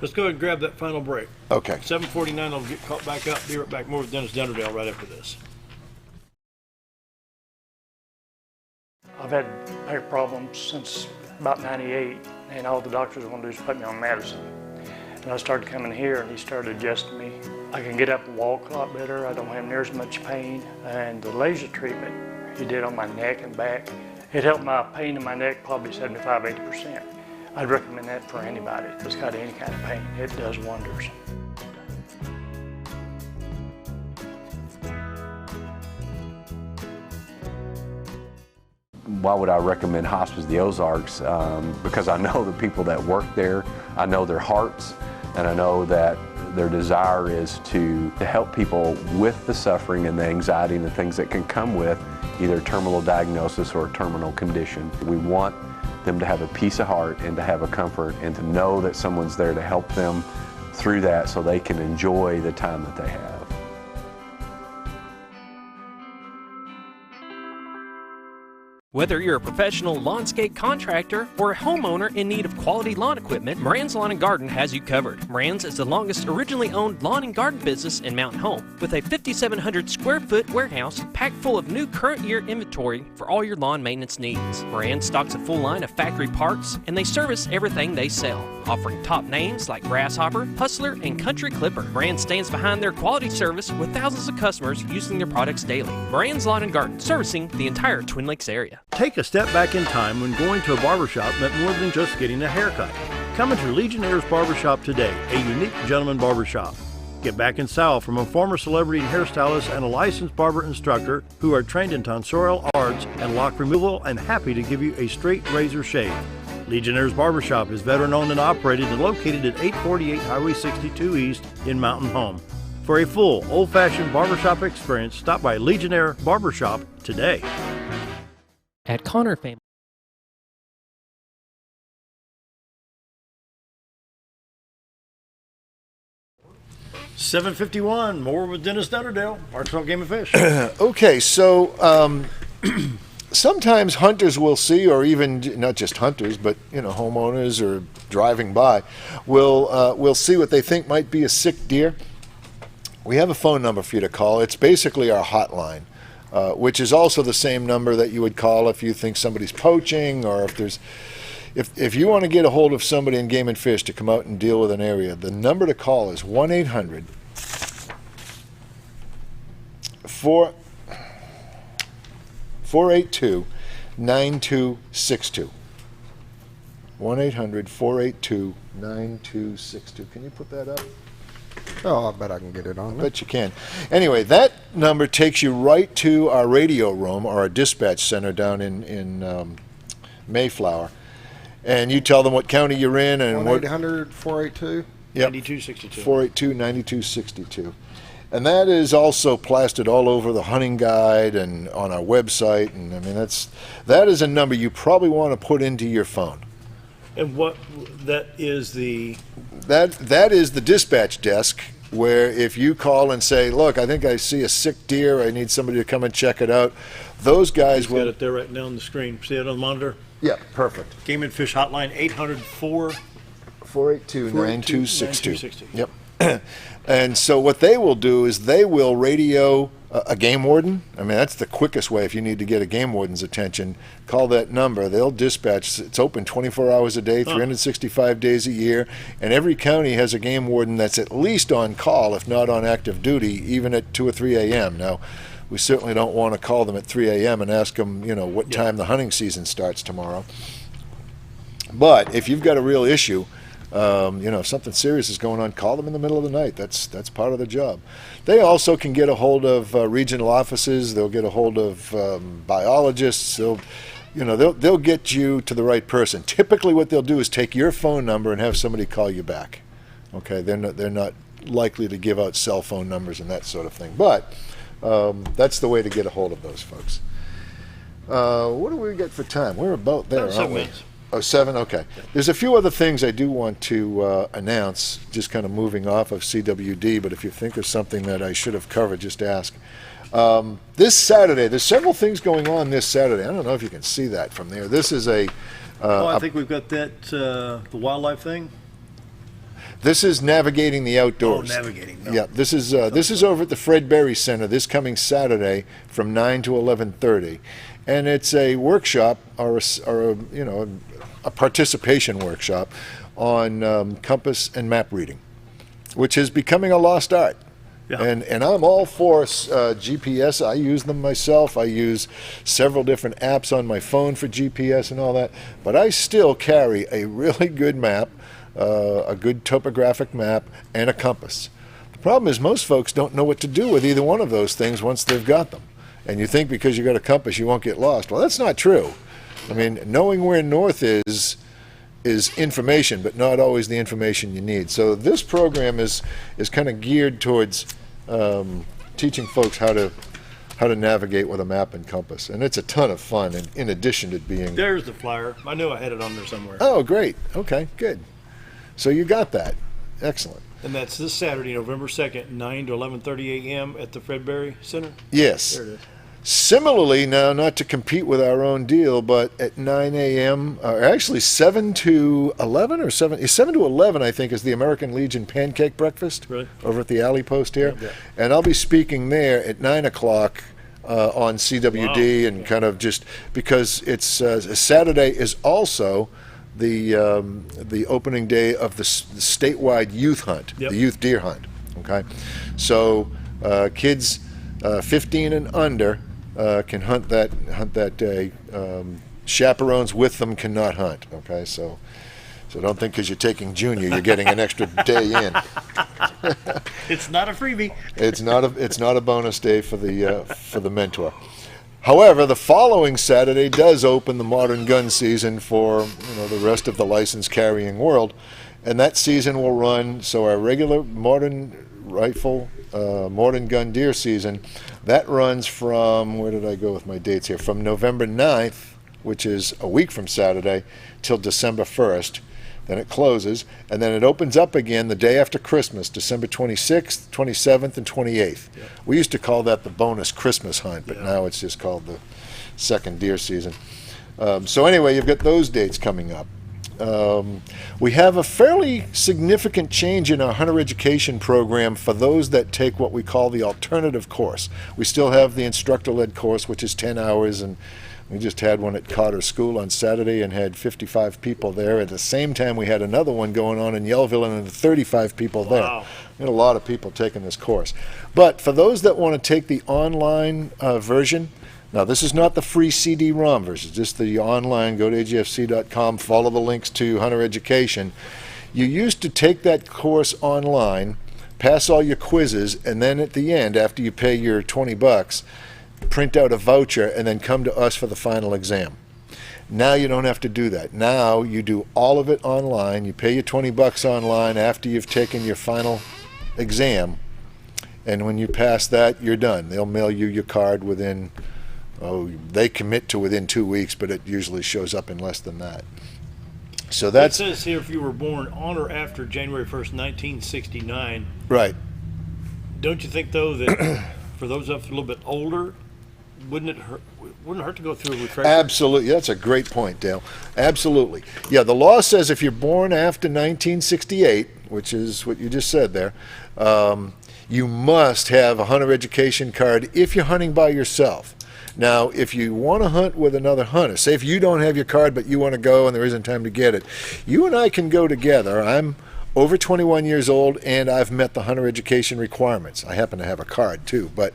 Let's go ahead and grab that final break. Okay. 7:49, I'll get caught back up. Be right back. More with Dennis Dunderdale right after this. I've had back problems since about 98, and all the doctors want to do is put me on medicine. And I started coming here, and he started adjusting me. I can get up and walk a lot better. I don't have near as much pain. And the laser treatment he did on my neck and back, it helped my pain in my neck probably 75–80%. I'd recommend that for anybody that's got any kind of pain. It does wonders. why would I recommend Hospice of the Ozarks? Because I know the people that work there, I know their hearts, and I know that their desire is to help people with the suffering and the anxiety and the things that can come with either a terminal diagnosis or a terminal condition. We want them to have a peace of heart and to have a comfort and to know that someone's there to help them through that so they can enjoy the time that they have. Whether you're a professional lawnscape contractor or a homeowner in need of quality lawn equipment, Moran's Lawn & Garden has you covered. Moran's is the longest originally owned lawn and garden business in Mountain Home, with a 5,700 square foot warehouse packed full of new current year inventory for all your lawn maintenance needs. Moran stocks a full line of factory parts, and they service everything they sell, offering top names like Grasshopper, Hustler, and Country Clipper. Moran stands behind their quality service with thousands of customers using their products daily. Moran's Lawn & Garden, servicing the entire Twin Lakes area. Take a step back in time when going to a barbershop meant more than just getting a haircut. Come into Legionnaire's Barbershop today, a unique gentleman barbershop. Get back in style from a former celebrity hairstylist and a licensed barber instructor who are trained in tonsorial arts and lock removal and happy to give you a straight razor shave. Legionnaire's Barbershop is veteran-owned and operated and located at 848 Highway 62 East in Mountain Home. For a full, old-fashioned barbershop experience, stop by Legionnaire Barbershop today. At Connor Family. $7.51, more with Denis Dunderdale, Arkansas Game and Fish. Okay, so sometimes hunters will see, or even not just hunters, but homeowners or driving by, will see what they think might be a sick deer. We have a phone number for you to call. It's basically our hotline. Which is also the same number that you would call if you think somebody's poaching, or if you want to get a hold of somebody in Game and Fish to come out and deal with an area. The number to call is 1-800-482-9262. 1-800-482-9262. Can you put that up? Oh, I bet I can get it on. I bet you can. Anyway, that number takes you right to our radio room or our dispatch center down in Mayflower. And you tell them what county you're in and 1-800-482? Yep. 9262. 482-9262. And that is also plastered all over the hunting guide and on our website. And I mean, that is a number you probably want to put into your phone. And what that is the... That is the dispatch desk, where if you call and say, look, I think I see a sick deer, I need somebody to come and check it out, those guys will... Got it there right now on the screen. See it on the monitor? Yeah, perfect. Game and Fish Hotline, 800-482-9262. Yep. And so what they will do is they will radio a game warden. I mean, that's the quickest way if you need to get a game warden's attention. Call that number. They'll dispatch. It's open 24 hours a day, 365 days a year, and every county has a game warden that's at least on call, if not on active duty, even at 2 or 3 a.m. Now, we certainly don't want to call them at 3 a.m. and ask them, what time the hunting season starts tomorrow. But if you've got a real issue, if something serious is going on, call them in the middle of the night. That's part of the job. They also can get a hold of regional offices. They'll get a hold of biologists. They'll get you to the right person. Typically, what they'll do is take your phone number and have somebody call you back. Okay, they're not likely to give out cell phone numbers and that sort of thing. But that's the way to get a hold of those folks. What do we get for time? We're about there, aren't we? Oh, 7? Okay. There's a few other things I do want to announce, just kind of moving off of CWD, but if you think of something that I should have covered, just ask. This Saturday, there's several things going on this Saturday. I don't know if you can see that from there. This is I think we've got that, the wildlife thing. This is Navigating the Outdoors. Oh, Navigating. No. Yeah, this is over at the Fred Berry Center this coming Saturday from 9 to 11:30. And it's a workshop or a participation workshop on compass and map reading, which is becoming a lost art. Yeah. And I'm all for GPS. I use them myself. I use several different apps on my phone for GPS and all that. But I still carry a really good map, a good topographic map, and a compass. The problem is most folks don't know what to do with either one of those things once they've got them. And you think because you got a compass you won't get lost. Well, that's not true. I mean, knowing where north is information, but not always the information you need. So this program is kind of geared towards teaching folks how to navigate with a map and compass, and it's a ton of fun. And in addition to being, There's the flyer. I knew I had it on there somewhere. oh, great, okay, good. So you got that, excellent. And that's this Saturday, November 2nd, 9 to 11:30 a.m. at the Fredberry Center. Yes. There it is. Similarly, now, not to compete with our own deal, but at 9 a.m., or actually 7 to 11 or 7 to 11, I think, is the American Legion Pancake Breakfast over at the Alley Post here. Yeah. And I'll be speaking there at 9 o'clock on CWD, and kind of just because it's Saturday is also the opening day of the statewide youth hunt, the youth deer hunt. Okay, so kids 15 and under can hunt that day. Chaperones with them cannot hunt. Okay, so don't think because you're taking junior you're getting an extra day in. It's not a freebie. It's not a bonus day for the mentor. However, the following Saturday does open the modern gun season for the rest of the licensed carrying world, and that season will run. So our regular modern rifle, modern gun deer season, that runs from, where did I go with my dates here? From November 9th, which is a week from Saturday, till December 1st. Then it closes, and then it opens up again the day after Christmas, December 26th, 27th, and 28th. Yeah. We used to call that the bonus Christmas hunt, but now it's just called the second deer season. So anyway, you've got those dates coming up. We have a fairly significant change in our hunter education program for those that take what we call the alternative course. We still have the instructor-led course, which is 10 hours, and we just had one at Cotter School on Saturday and had 55 people there. At the same time, we had another one going on in Yellville and had 35 people there. Wow. We had a lot of people taking this course. But for those that want to take the online version, now this is not the free CD-ROM version, just the online, go to agfc.com, follow the links to Hunter Education. You used to take that course online, pass all your quizzes, and then at the end, after you pay your $20, print out a voucher and then come to us for the final exam. Now you don't have to do that. Now you do all of it online. You pay your $20 online after you've taken your final exam, and when you pass that, you're done. They'll mail you your card within, they commit to within 2 weeks, but it usually shows up in less than that. So that's, it says here if you were born on or after January 1st, 1969. right. Don't you think, though, that for those of us a little bit older, wouldn't it hurt to go through a refresher? Absolutely. That's a great point, Dale. Absolutely. Yeah, the law says if you're born after 1968, which is what you just said there, you must have a hunter education card if you're hunting by yourself. Now, if you want to hunt with another hunter, say if you don't have your card but you want to go and there isn't time to get it, you and I can go together. I'm over 21 years old and I've met the hunter education requirements. I happen to have a card too, but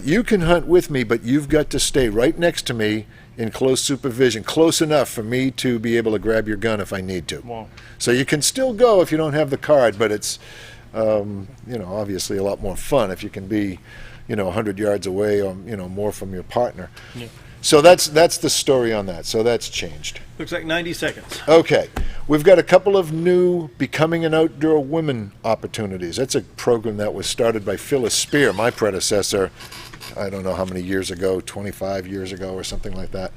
you can hunt with me, but you've got to stay right next to me in close supervision, close enough for me to be able to grab your gun if I need to. Wow. So you can still go if you don't have the card, but it's obviously a lot more fun if you can be 100 yards away or more from your partner. Yeah. So that's the story on that. So that's changed. Looks like 90 seconds. Okay. We've got a couple of new Becoming an Outdoor Woman opportunities. That's a program that was started by Phyllis Spear, my predecessor, I don't know how many years ago, 25 years ago or something like that.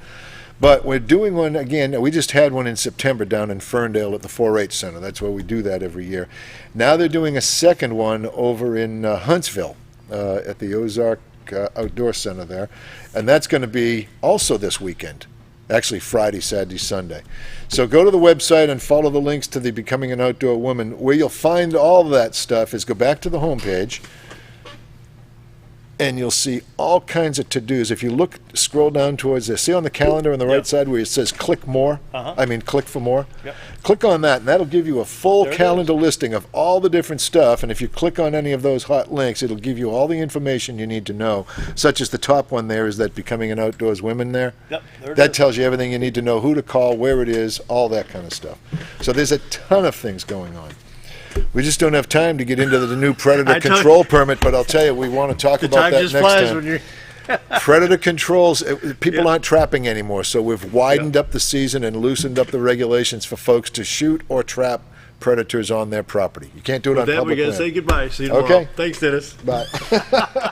But we're doing one again. We just had one in September down in Ferndale at the 4-H Center. That's where we do that every year. Now they're doing a second one over in Huntsville at the Ozark Outdoor Center there. And that's going to be also this weekend. Actually, Friday, Saturday, Sunday. So go to the website and follow the links to the Becoming an Outdoor Woman. Where you'll find all of that stuff is go back to the homepage, and you'll see all kinds of to-dos. If you scroll down towards there, see on the calendar on the right side where it says click more? Click for more? Yep. Click on that, and that'll give you a full calendar listing of all the different stuff. And if you click on any of those hot links, it'll give you all the information you need to know, such as the top one there is that Becoming an Outdoors Women there. Yep, there it that is. tells you everything you need to know, who to call, where it is, all that kind of stuff. So there's a ton of things going on. We just don't have time to get into the new predator control permit, but I'll tell you, we want to talk about that next time. Predator controls, people aren't trapping anymore, so we've widened up the season and loosened up the regulations for folks to shoot or trap predators on their property. You can't do it on public land. With that, we got to say goodbye. See you tomorrow. Okay. Thanks, Dennis. Bye.